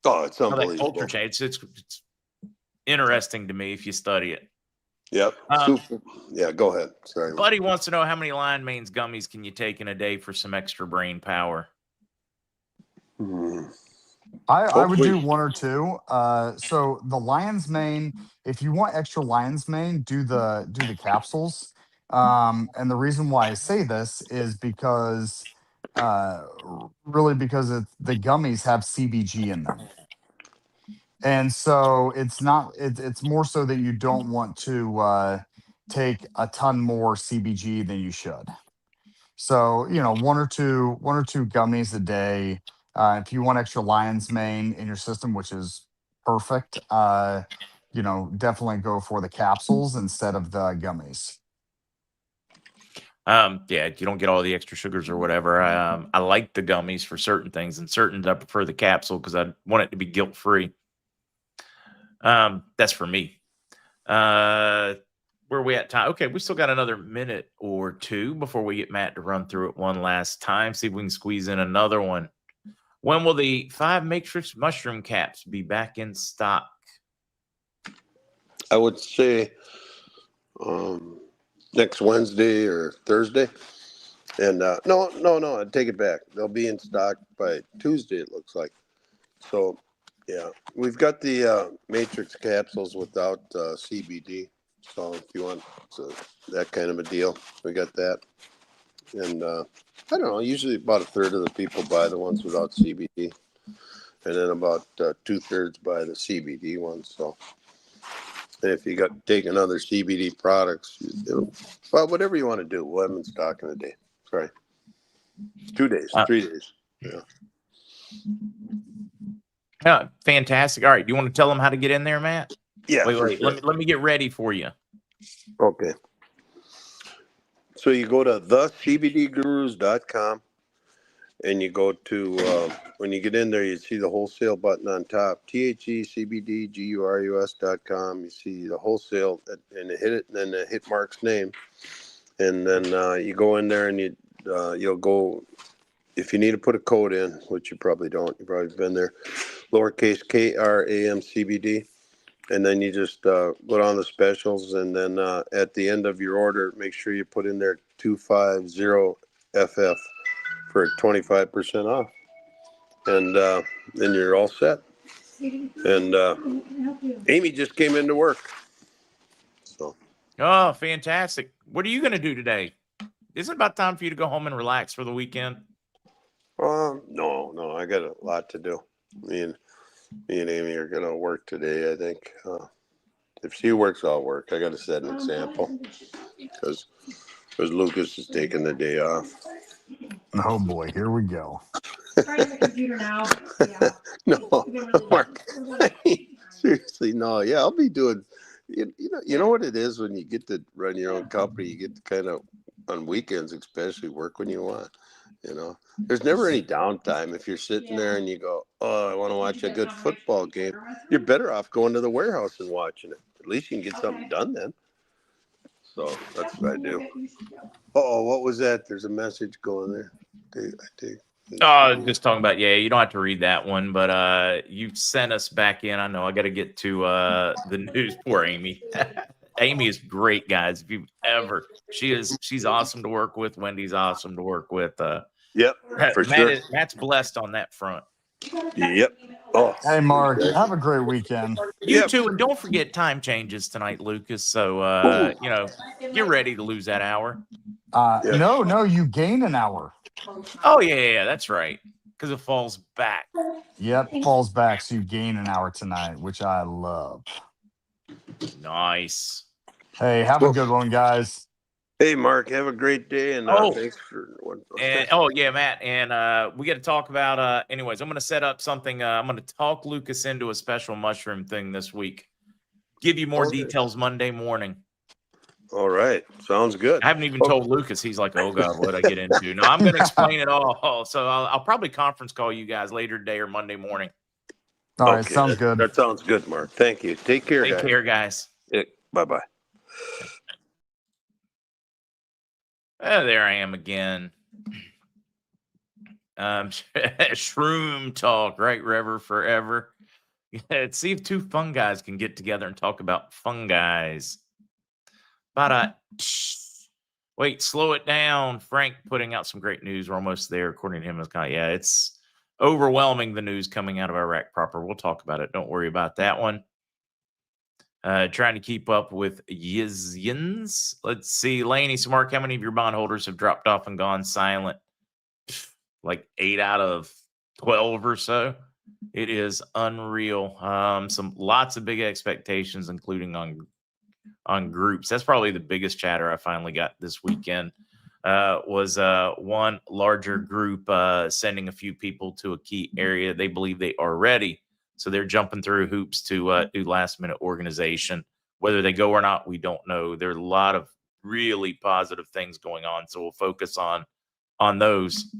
Oh, it's unbelievable. That culture change. It's interesting to me if you study it. Yep. Yeah, go ahead. Sorry. Buddy wants to know how many Lion Mane's gummies can you take in a day for some extra brain power? I would do 1 or 2. So the lion's mane, if you want extra lion's mane, do the capsules. And the reason why I say this is because really because the gummies have CBG in them. And so it's more so that you don't want to take a ton more CBG than you should. So, 1 or 2 gummies a day. If you want extra lion's mane in your system, which is perfect, definitely go for the capsules instead of the gummies. Yeah, you don't get all the extra sugars or whatever. I like the gummies for certain things, and certain I prefer the capsule because I want it to be guilt free. That's for me. Where are we at time? Okay, we still got another minute or 2 before we get Matt to run through it one last time. See if we can squeeze in another one. When will the 5 matrix mushroom caps be back in stock? I would say next Wednesday or Thursday. And no, I'd take it back. They'll be in stock by Tuesday, it looks like. So, yeah, we've got the matrix capsules without CBD. So if you want that kind of a deal, we got that. And I don't know, usually about 1/3 of the people buy the ones without CBD. And then about 2/3 buy the CBD ones. So and if you take another CBD products, well, whatever you want to do, we'll have them in stock in a day. Sorry. 2 days, 3 days. Yeah. Yeah, fantastic. All right, do you want to tell them how to get in there, Matt? Yeah. Wait. Sure. Let me get ready for you. Okay. So you go to thecbdgurus.com and you go to, when you get in there, you see the wholesale button on top, thecbdgurus.com. You see the wholesale and hit it, and then hit Mark's name. And then you go in there and you'll go, if you need to put a code in, which you probably don't, you've probably been there, lowercase KRAMCBD. And then you just go down the specials, and then at the end of your order, make sure you put in there 250FF for 25% off, and then you're all set. And Amy just came into work. So. Oh, fantastic! What are you going to do today? Isn't it about time for you to go home and relax for the weekend? No, I got a lot to do. Me and Amy are going to work today, I think. If she works, I'll work. I got to set an example because Lucas is taking the day off. Oh boy, here we go. Starting the computer now. Yeah. No, Mark. Seriously, no. Yeah, I'll be doing. You know what it is when you get to run your own company. You get to kind of on weekends, especially work when you want. You know, there's never any downtime. If you're sitting there and you go, oh, I want to watch a good football game, you're better off going to the warehouse and watching it. At least you can get something done then. So that's what I do. Oh, what was that? There's a message going there. Just talking about, you don't have to read that one, but you sent us back in. I know I got to get to the news. Poor Amy. Amy is great, guys. If you've ever, she's awesome to work with. Wendy's awesome to work with. Yep, for sure. Matt's blessed on that front. Yep. Oh, Hey, Mark, have a great weekend. You too, and don't forget time changes tonight, Lucas. So get ready to lose that hour. No, you gain an hour. Oh yeah, that's right. Because it falls back. Yep, falls back, so you gain an hour tonight, which I love. Nice. Hey, have a good one, guys. Hey, Mark, have a great day, and thanks for what. Matt, and we got to talk about. Anyways, I'm going to set up something. I'm going to talk Lucas into a special mushroom thing this week. Give you more details Monday morning. All right, sounds good. I haven't even told Lucas. He's like, "Oh God, what I get into?" No, I'm going to explain it all. So I'll probably conference call you guys later today or Monday morning. All right, sounds good. That sounds good, Mark. Thank you. Take care, guys. Take care, guys. Bye-bye. There I am again. Shroom talk, right, Rever forever. Let's see if two fun guys can get together and talk about fun guys. But wait, slow it down. Frank putting out some great news. We're almost there, according to him. It's overwhelming, the news coming out of Iraq proper. We'll talk about it. Don't worry about that one. Trying to keep up with Yizyans. Let's see. Laney, so Mark, how many of your bondholders have dropped off and gone silent? Like 8 out of 12 or so. It is unreal. Lots of big expectations, including on groups. That's probably the biggest chatter I finally got this weekend. Was one larger group sending a few people to a key area. They believe they are ready. So they're jumping through hoops to do last-minute organization. Whether they go or not, we don't know. There are a lot of really positive things going on, so we'll focus on those.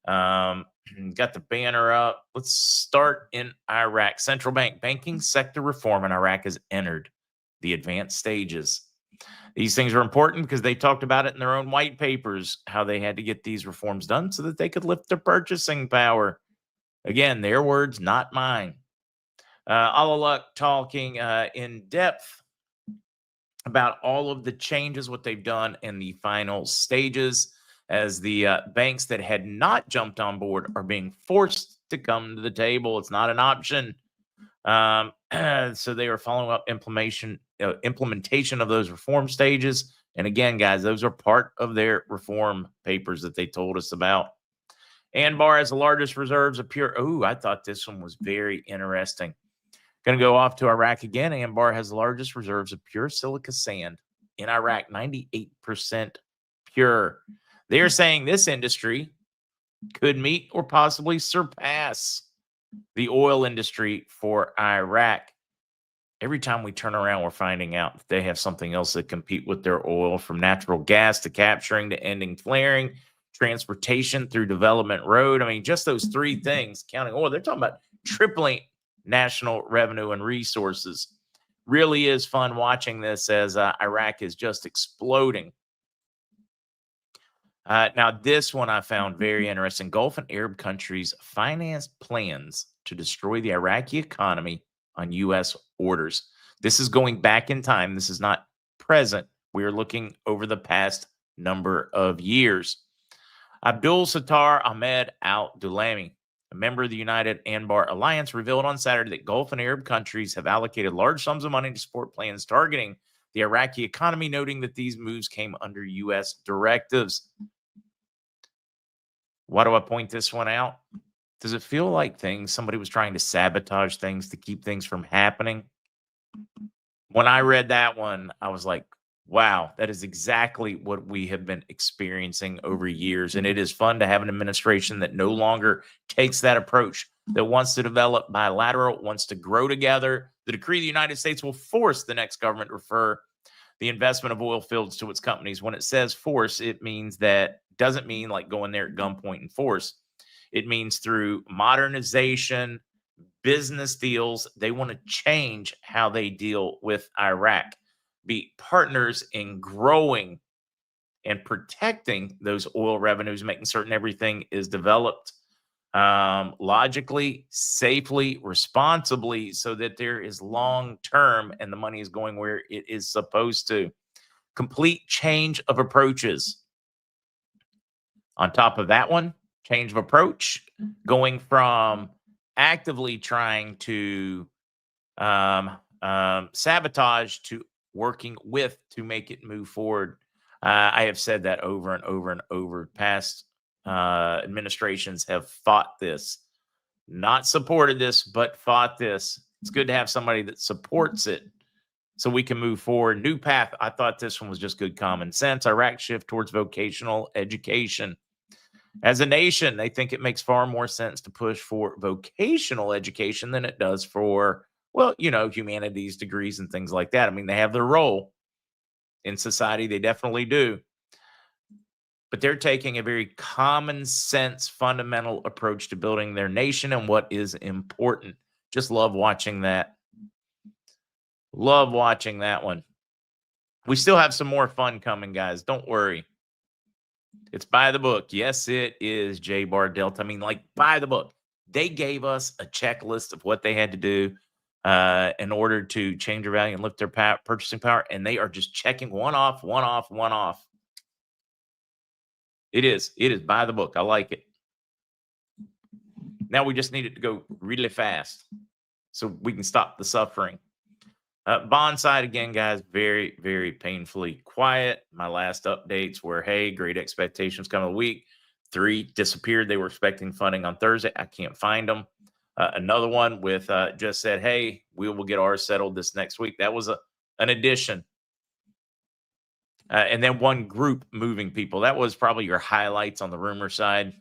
Got the banner up. Let's start in Iraq. Central bank banking sector reform in Iraq has entered the advanced stages. These things are important because they talked about it in their own white papers, how they had to get these reforms done so that they could lift their purchasing power. Again, their words, not mine. Alaluk talking in depth about all of the changes, what they've done in the final stages, as the banks that had not jumped on board are being forced to come to the table. It's not an option. So they are following up implementation of those reform stages. And again, guys, those are part of their reform papers that they told us about. Anbar has the largest reserves of pure. Oh, I thought this one was very interesting. Going to go off to Iraq again. Anbar has the largest reserves of pure silica sand in Iraq, 98% pure. They are saying this industry could meet or possibly surpass the oil industry for Iraq. Every time we turn around, we're finding out that they have something else that compete with their oil, from natural gas to capturing to ending flaring, transportation through development road. I mean, just those three things, counting oil, they're talking about tripling national revenue and resources. Really is fun watching this as Iraq is just exploding. Now, this one I found very interesting. Gulf and Arab countries finance plans to destroy the Iraqi economy on U.S. orders. This is going back in time. This is not present. We are looking over the past number of years. Abdul Sattar Ahmed Al-Dulami, a member of the United Anbar Alliance, revealed on Saturday that Gulf and Arab countries have allocated large sums of money to support plans targeting the Iraqi economy, noting that these moves came under U.S. directives. Why do I point this one out? Does it feel like somebody was trying to sabotage things to keep things from happening? When I read that one, I was like, wow, that is exactly what we have been experiencing over years. And it is fun to have an administration that no longer takes that approach, that wants to develop bilateral, wants to grow together. The decree of the United States will force the next government to refer the investment of oil fields to its companies. When it says force, it means that doesn't mean like going there at gunpoint and force. It means through modernization, business deals. They want to change how they deal with Iraq, be partners in growing and protecting those oil revenues, making certain everything is developed logically, safely, responsibly, so that there is long term and the money is going where it is supposed to. Complete change of approaches. On top of that one, change of approach, going from actively trying to sabotage to working with to make it move forward. I have said that over and over and over. Past administrations have fought this, not supported this, but fought this. It's good to have somebody that supports it so we can move forward. New path. I thought this one was just good common sense. Iraq shift towards vocational education. As a nation, they think it makes far more sense to push for vocational education than it does for, well, humanities degrees and things like that. I mean, they have their role in society. They definitely do. But they're taking a very common sense, fundamental approach to building their nation and what is important. Just love watching that. Love watching that one. We still have some more fun coming, guys. Don't worry. It's by the book. Yes, it is J-Bar Delta. I mean, like by the book. They gave us a checklist of what they had to do in order to change their value and lift their purchasing power. And they are just checking one off, one off, one off. It is by the book. I like it. Now we just need it to go really fast so we can stop the suffering. Bond side again, guys, very, very painfully quiet. My last updates were, hey, great expectations coming a week. 3 disappeared. They were expecting funding on Thursday. I can't find them. Another one with just said, hey, we will get ours settled this next week. That was an addition. And then one group moving people. That was probably your highlights on the rumor side.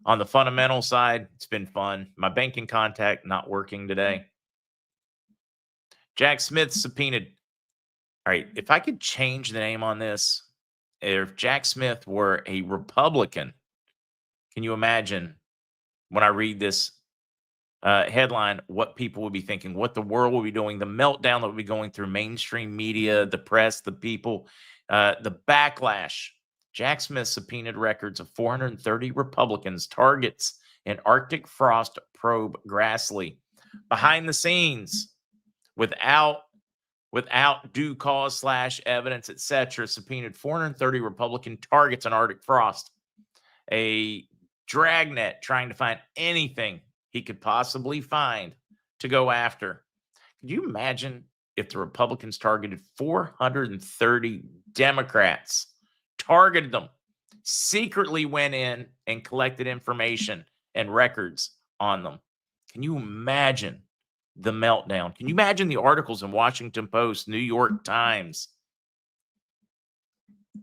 On the fundamental side, it's been fun. My banking contact not working today. Jack Smith subpoenaed. All right, if I could change the name on this, if Jack Smith were a Republican, can you imagine when I read this headline, what people would be thinking, what the world will be doing, the meltdown that will be going through mainstream media, the press, the people, the backlash. Jack Smith subpoenaed records of 430 Republicans' targets in Arctic frost probe Grassley. Behind the scenes, without due cause / evidence, etc., subpoenaed 430 Republican targets on Arctic frost. A dragnet trying to find anything he could possibly find to go after. Could you imagine if the Republicans targeted 430 Democrats, targeted them, secretly went in and collected information and records on them? Can you imagine the meltdown? Can you imagine the articles in Washington Post, New York Times,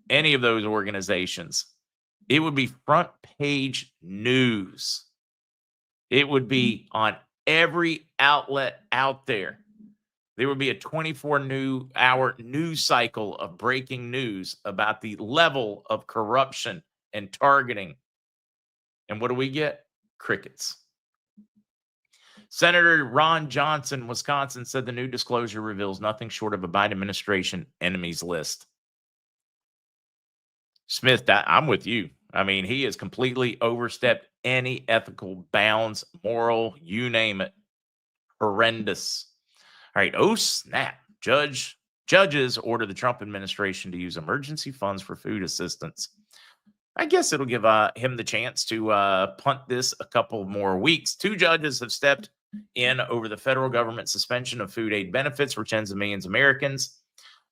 any of those organizations? It would be front page news. It would be on every outlet out there. There would be a 24-hour news cycle of breaking news about the level of corruption and targeting. And what do we get? Crickets. Senator Ron Johnson, Wisconsin, said the new disclosure reveals nothing short of a Biden administration enemies list. Smith, I'm with you. I mean, he has completely overstepped any ethical bounds, moral, you name it. Horrendous. All right. Oh, snap. Judges order the Trump administration to use emergency funds for food assistance. I guess it'll give him the chance to punt this a couple more weeks. 2 judges have stepped in over the federal government suspension of food aid benefits for tens of millions of Americans.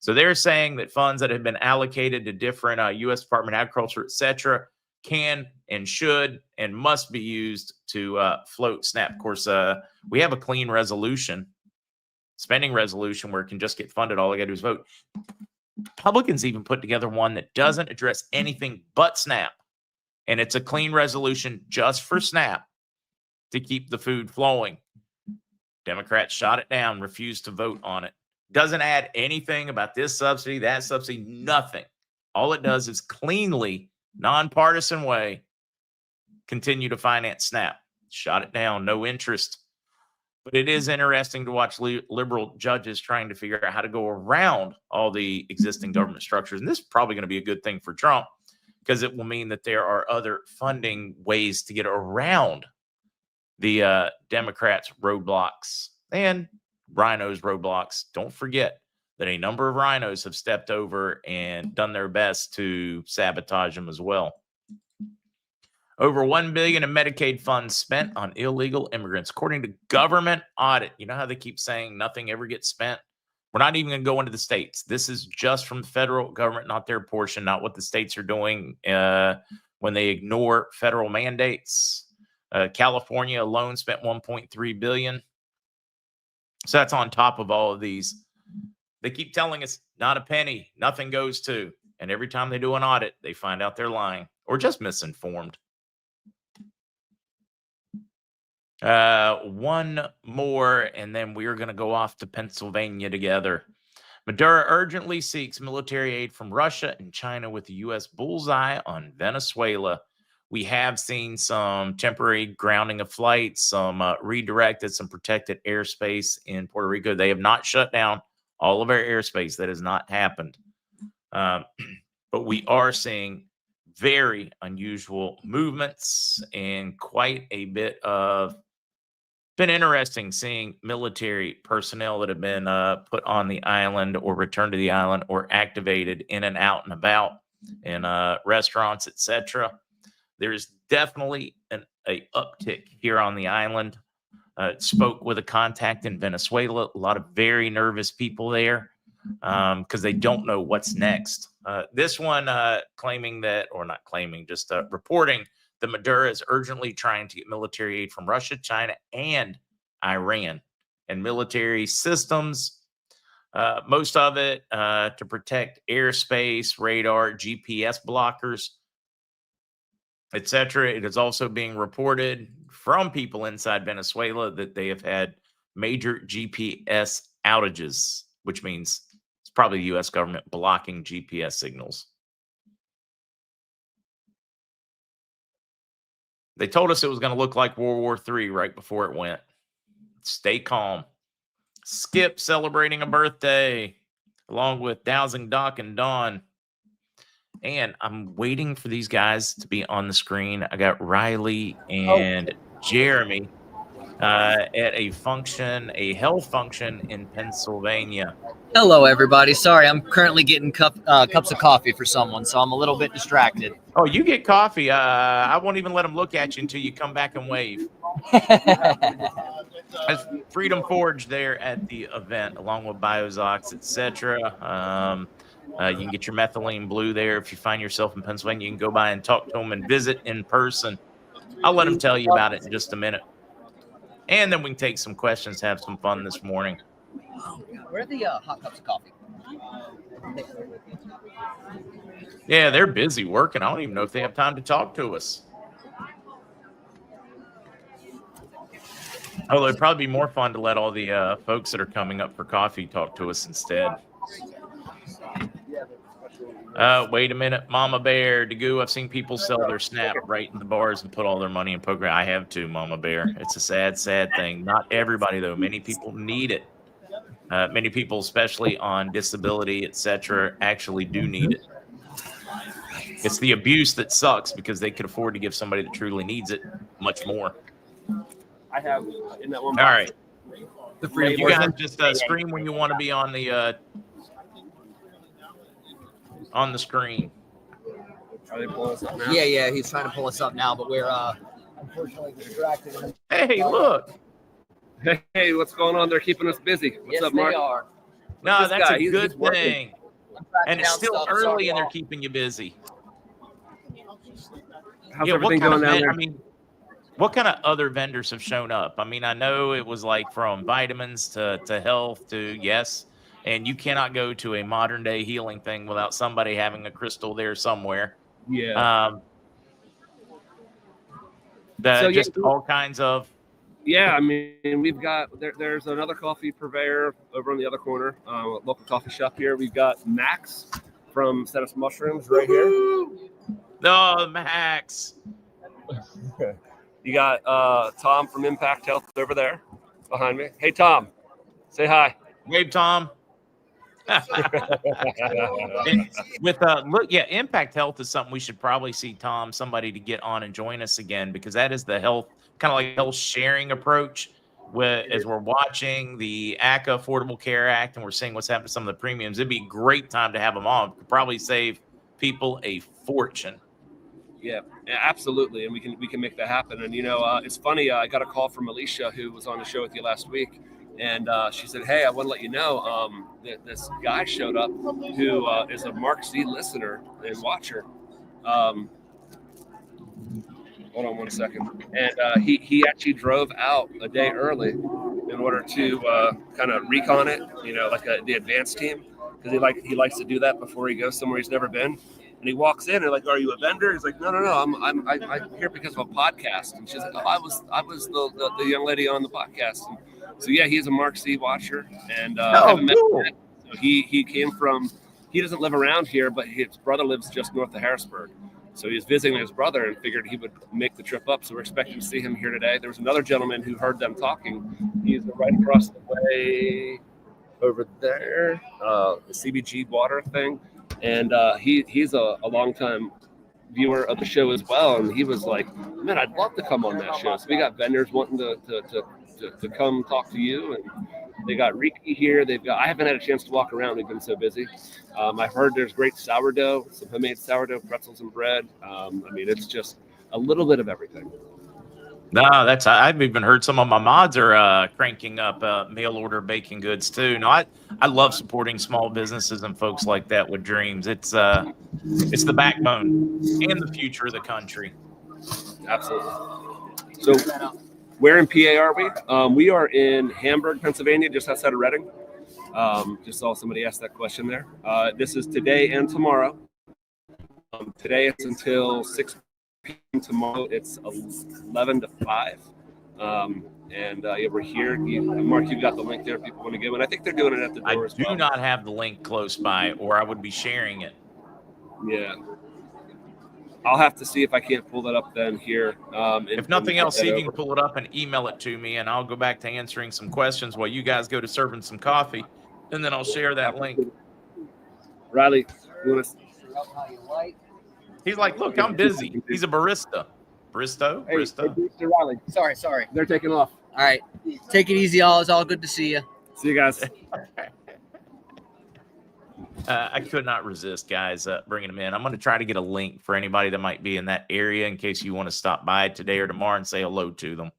So they're saying that funds that have been allocated to different U.S. Department of Agriculture, et cetera, can and should and must be used to float SNAP. Of course, we have a clean resolution, spending resolution, where it can just get funded. All I got to do is vote. Republicans even put together one that doesn't address anything but SNAP. And it's a clean resolution just for SNAP to keep the food flowing. Democrats shot it down, refused to vote on it. Doesn't add anything about this subsidy, that subsidy, nothing. All it does is cleanly, nonpartisan way, continue to finance SNAP. Shot it down, no interest. But it is interesting to watch liberal judges trying to figure out how to go around all the existing government structures. And this is probably going to be a good thing for Trump, because it will mean that there are other funding ways to get around the Democrats' roadblocks and rhinos' roadblocks. Don't forget that a number of rhinos have stepped over and done their best to sabotage them as well. Over $1 billion in Medicaid funds spent on illegal immigrants, according to government audit. You know how they keep saying nothing ever gets spent? We're not even going to go into the states. This is just from the federal government, not their portion, not what the states are doing when they ignore federal mandates. California alone spent $1.3 billion. So that's on top of all of these. They keep telling us not a penny, nothing goes to. And every time they do an audit, they find out they're lying or just misinformed. One more, and then we are going to go off to Pennsylvania together. Maduro urgently seeks military aid from Russia and China with the U.S. bullseye on Venezuela. We have seen some temporary grounding of flights, some redirected, some protected airspace in Puerto Rico. They have not shut down all of our airspace. That has not happened. But we are seeing very unusual movements and quite a bit of been interesting seeing military personnel that have been put on the island or returned to the island or activated in and out and about in restaurants, etc. There's definitely an uptick here on the island. Spoke with a contact in Venezuela. A lot of very nervous people there because they don't know what's next. This one claiming that, or not claiming, just reporting that Maduro is urgently trying to get military aid from Russia, China, and Iran, and military systems, most of it to protect airspace, radar, GPS blockers, etc. It is also being reported from people inside Venezuela that they have had major GPS outages, which means it's probably the U.S. government blocking GPS signals. They told us it was going to look like World War III right before it went. Stay calm. Skip celebrating a birthday along with Dowsing Doc and Dawn. And I'm waiting for these guys to be on the screen. I got Riley and Jeremy at a function, a health function in Pennsylvania. Hello, everybody. Sorry, I'm currently getting cups of coffee for someone, so I'm a little bit distracted. Oh, you get coffee. I won't even let them look at you until you come back and wave. That's Freedom Forge there at the event, along with Biozox, etc. You can get your methylene blue there. If you find yourself in Pennsylvania, you can go by and talk to them and visit in person. I'll let them tell you about it in just a minute. And then we can take some questions, have some fun this morning. Where are the hot cups of coffee? Yeah, they're busy working. I don't even know if they have time to talk to us. Although it'd probably be more fun to let all the folks that are coming up for coffee talk to us instead. Wait a minute, Mama Bear, Dagoo. I've seen people sell their SNAP right in the bars and put all their money in poker. I have too, Mama Bear. It's a sad, sad thing. Not everybody, though. Many people need it. Many people, especially on disability, etc., actually do need it. It's the abuse that sucks because they could afford to give somebody that truly needs it much more. I have in that one. All right. The You guys just scream when you want to be on the screen. Are they pulling us up now? Yeah, he's trying to pull us up now, but we're unfortunately distracted. Hey, look. Hey, what's going on? They're keeping us busy. What's Yes, up, Mark? they are. No, This that's guy, a he's good working. thing. I'm tracking And it's down still stuff, early sorry, and they're y'all. keeping you busy. How's Yeah, everything going down there? What kind of other vendors have shown up? I mean, I know it was like from vitamins to health to yes, and you cannot go to a modern day healing thing without somebody having a crystal there somewhere. Yeah. Just all kinds of. Yeah, I mean, we've got there's another coffee purveyor over on the other corner, local coffee shop here. We've got Max from Status Mushrooms right here. No, Max. You got Tom from Impact Health over there behind me. Hey, Tom, say hi. Wave Tom. With look, yeah, Impact Health is something we should probably see Tom, somebody to get on and join us again, because that is the health kind of like health sharing approach. As we're watching the ACA Affordable Care Act and we're seeing what's happened to some of the premiums, it'd be a great time to have them on. Could probably save people a fortune. Yeah, absolutely, and we can make that happen. And it's funny. I got a call from Alicia, who was on the show with you last week, and she said, "Hey, I want to let you know that this guy showed up who is a MarkZ listener and watcher." Hold on one second. And he actually drove out a day early in order to kind of recon it, like the advanced team, because he likes to do that before he goes somewhere he's never been. And he walks in and like, "Are you a vendor?" He's like, "No, I'm here because of a podcast." And she's like, "Oh, I was the young lady on the podcast." And so yeah, he's a MarkZ watcher, and haven't met cool. him yet. So he came from. He doesn't live around here, but his brother lives just north of Harrisburg. So he was visiting his brother and figured he would make the trip up. So we're expecting to see him here today. There was another gentleman who heard them talking. He's right across the way over there, the CBG water thing. And he's a longtime viewer of the show as well. And he was like, "Man, I'd love to come on that show." So we got vendors wanting to come talk to you. And they got Riki here. I haven't had a chance to walk around. We've been so busy. I've heard there's great sourdough, some homemade sourdough, pretzels and bread. I mean, it's just a little bit of everything. No, I've even heard some of my mods are cranking up mail order baking goods too. No, I love supporting small businesses and folks like that with dreams. It's the backbone and the future of the country. Absolutely. So where in PA are we? We are in Hamburg, Pennsylvania, just outside of Reading. Just saw somebody ask that question there. This is today and tomorrow. Today it's until 6 p.m. Tomorrow it's 11 to 5. And yeah, we're here. Mark, you've got the link there if people want to go. And I think they're doing it at the door as well. I do not have the link close by, or I would be sharing it. Yeah. I'll have to see if I can't pull that up then here. If nothing else, see if you can pull it up and email it to me, and I'll go back to answering some questions while you guys go to serving some coffee, and then I'll share that link. Riley, you want to? He's like, "Look, I'm busy." He's a barista. Barista? Hey, Riley. Sorry. They're taking off. All right. Take it easy, all. It's all good to see you. See you guys. I could not resist, guys, bringing them in. I'm going to try to get a link for anybody that might be in that area in case you want to stop by today or tomorrow and say hello to them.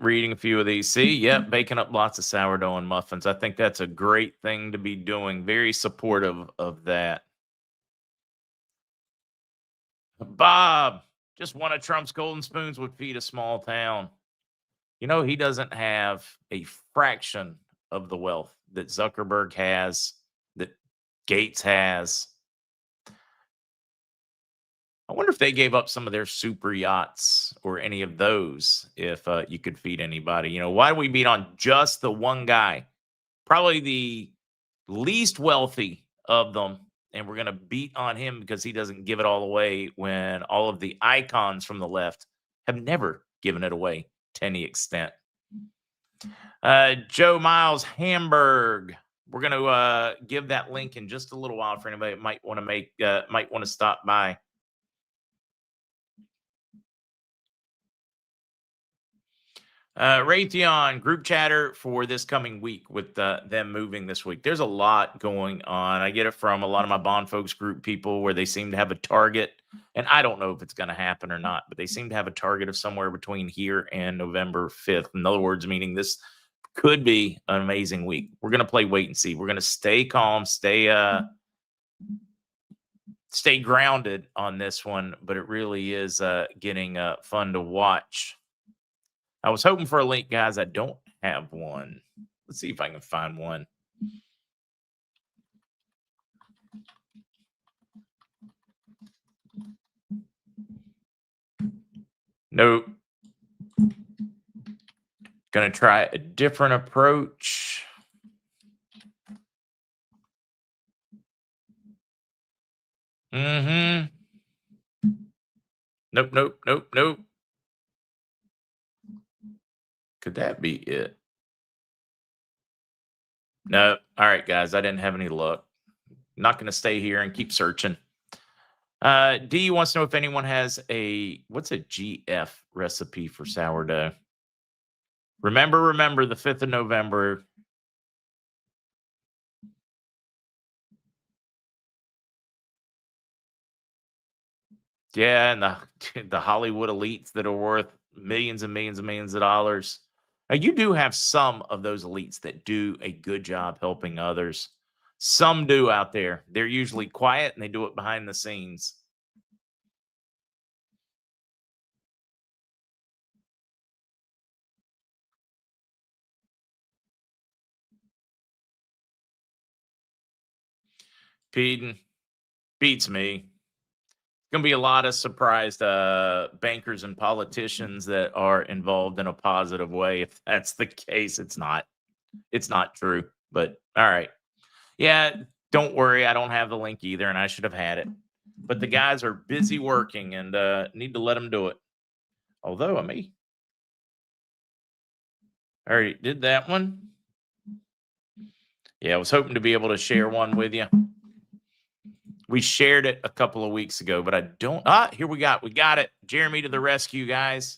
Reading a few of these. See, yep, baking up lots of sourdough and muffins. I think that's a great thing to be doing. Very supportive of that. Bob, just one of Trump's golden spoons would feed a small town. He doesn't have a fraction of the wealth that Zuckerberg has, that Gates has. I wonder if they gave up some of their super yachts or any of those if you could feed anybody. Why do we beat on just the one guy? Probably the least wealthy of them. And we're going to beat on him because he doesn't give it all away when all of the icons from the left have never given it away to any extent. Joe Miles, Hamburg. We're going to give that link in just a little while for anybody that might want to stop by. Raytheon group chatter for this coming week with them moving this week. There's a lot going on. I get it from a lot of my bond folks group people where they seem to have a target, and I don't know if it's going to happen or not, but they seem to have a target of somewhere between here and November 5th. In other words, meaning this could be an amazing week. We're going to play wait and see. We're going to stay calm, stay grounded on this one, but it really is getting fun to watch. I was hoping for a link, guys. I don't have one. Let's see if I can find one. Nope. Gonna try a different approach. Nope, nope, nope, nope. Could that be it? No. All right, guys. I didn't have any luck. Not going to stay here and keep searching. D wants to know if anyone has what's a GF recipe for sourdough? Remember, the 5th of November. Yeah, and the Hollywood elites that are worth millions and millions and millions of dollars. Now, you do have some of those elites that do a good job helping others. Some do out there. They're usually quiet and they do it behind the scenes. Peden beats me. Going to be a lot of surprised bankers and politicians that are involved in a positive way. If that's the case, it's not true, but all right. Yeah, don't worry. I don't have the link either, and I should have had it. But the guys are busy working and need to let them do it. Although I already did that one. Yeah, I was hoping to be able to share one with you. We shared it a couple of weeks ago, but I don't. Here we got it. Jeremy to the rescue, guys.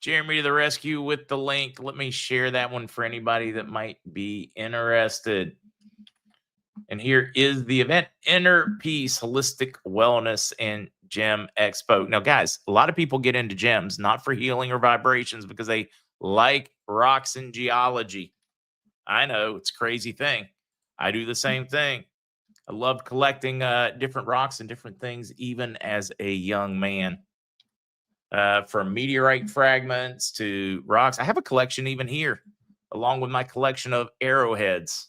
Jeremy to the rescue with the link. Let me share that one for anybody that might be interested. And here is the event: Inner Peace Holistic Wellness and Gem Expo. Now, guys, a lot of people get into gems, not for healing or vibrations, because they like rocks and geology. I know, it's a crazy thing. I do the same thing. I loved collecting different rocks and different things, even as a young man. From meteorite fragments to rocks. I have a collection even here, along with my collection of arrowheads.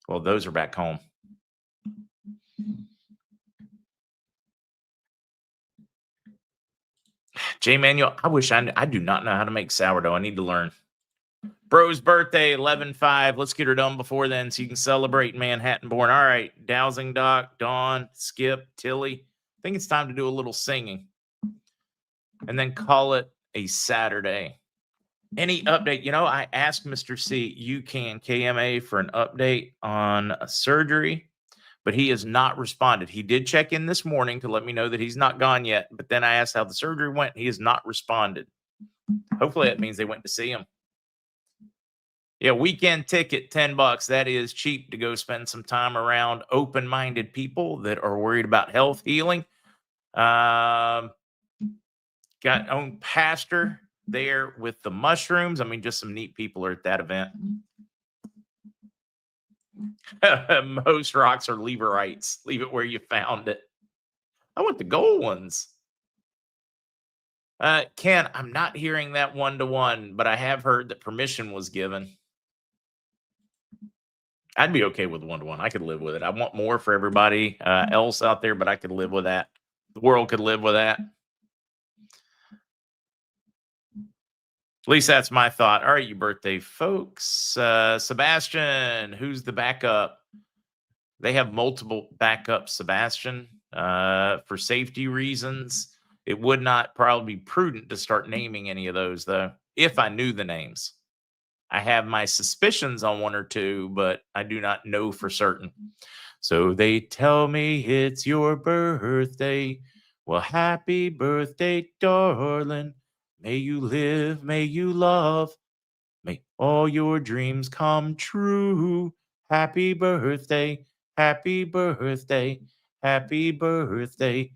Well, those are back home. J. Manuel, I wish I do not know how to make sourdough. I need to learn. Bro's birthday, 11/5. Let's get her done before then so you can celebrate Manhattan born. All right. Dowsing Doc, Dawn, Skip, Tilly. I think it's time to do a little singing. And then call it a Saturday. Any update? I asked Mr. C, KMA, for an update on a surgery, but he has not responded. He did check in this morning to let me know that he's not gone yet. But then I asked how the surgery went. He has not responded. Hopefully that means they went to see him. Yeah, weekend ticket, $10. That is cheap to go spend some time around open-minded people that are worried about health, healing. Got own pastor there with the mushrooms. Just some neat people are at that event. Most rocks are leverites. Leave it where you found it. I want the gold ones. Ken, I'm not hearing that one-to-one, but I have heard that permission was given. I'd be okay with one-to-one. I could live with it. I want more for everybody else out there, but I could live with that. The world could live with that. At least that's my thought. All right, you birthday folks. Sebastian, who's the backup? They have multiple backups, Sebastian, for safety reasons. It would not probably be prudent to start naming any of those, though, if I knew the names. I have my suspicions on one or two, but I do not know for certain. So they tell me it's your birthday. Well, happy birthday, darling. May you live, may you love. May all your dreams come true. Happy birthday, happy birthday, happy birthday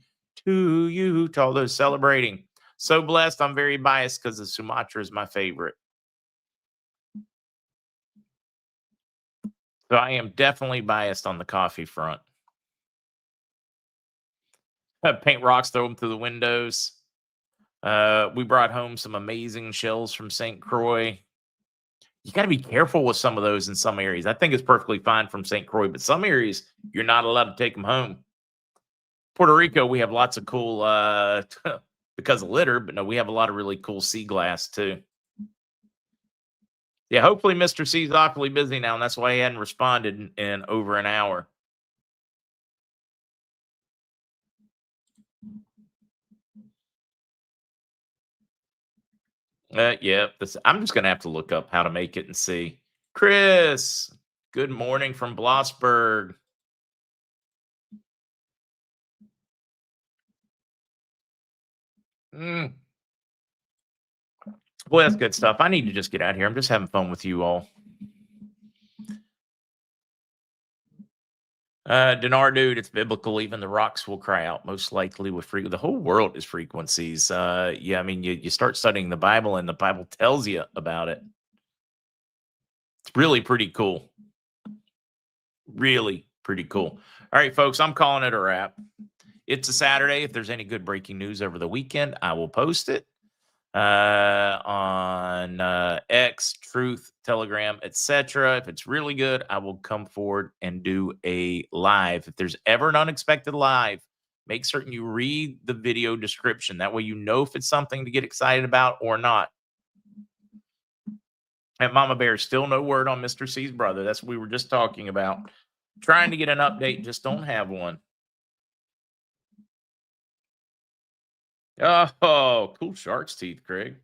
to you. To all those celebrating. So blessed. I'm very biased because the Sumatra is my favorite. So I am definitely biased on the coffee front. Paint rocks, throw them through the windows. We brought home some amazing shells from St. Croix. You got to be careful with some of those in some areas. I think it's perfectly fine from St. Croix, but some areas you're not allowed to take them home. Puerto Rico, we have lots of cool because of litter, but no, we have a lot of really cool sea glass too. Yeah, hopefully Mr. C's awfully busy now, and that's why he hadn't responded in over an hour. Yeah, I'm just going to have to look up how to make it and see. Chris, good morning from Blossburg. Boy, that's good stuff. I need to just get out here. I'm just having fun with you all. Dinar dude, it's biblical. Even the rocks will cry out, most likely with the whole world is frequencies. Yeah, I mean, you start studying the Bible and the Bible tells you about it. It's really pretty cool. Really pretty cool. All right, folks, I'm calling it a wrap. It's a Saturday. If there's any good breaking news over the weekend, I will post it on X, Truth, Telegram, etc. If it's really good, I will come forward and do a live. If there's ever an unexpected live, make certain you read the video description. That way you know if it's something to get excited about or not. And Mama Bear, still no word on Mr. C's brother. That's what we were just talking about. Trying to get an update, just don't have one. Oh, cool shark's teeth, Craig.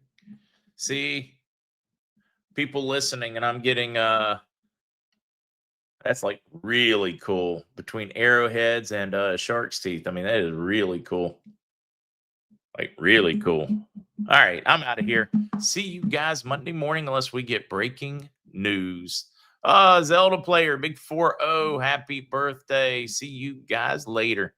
See, people listening, and I'm getting that's like really cool between arrowheads and shark's teeth. I mean, that is really cool. Like really cool. All right, I'm out of here. See you guys Monday morning unless we get breaking news. Zelda player, big 4-0. Happy birthday. See you guys later.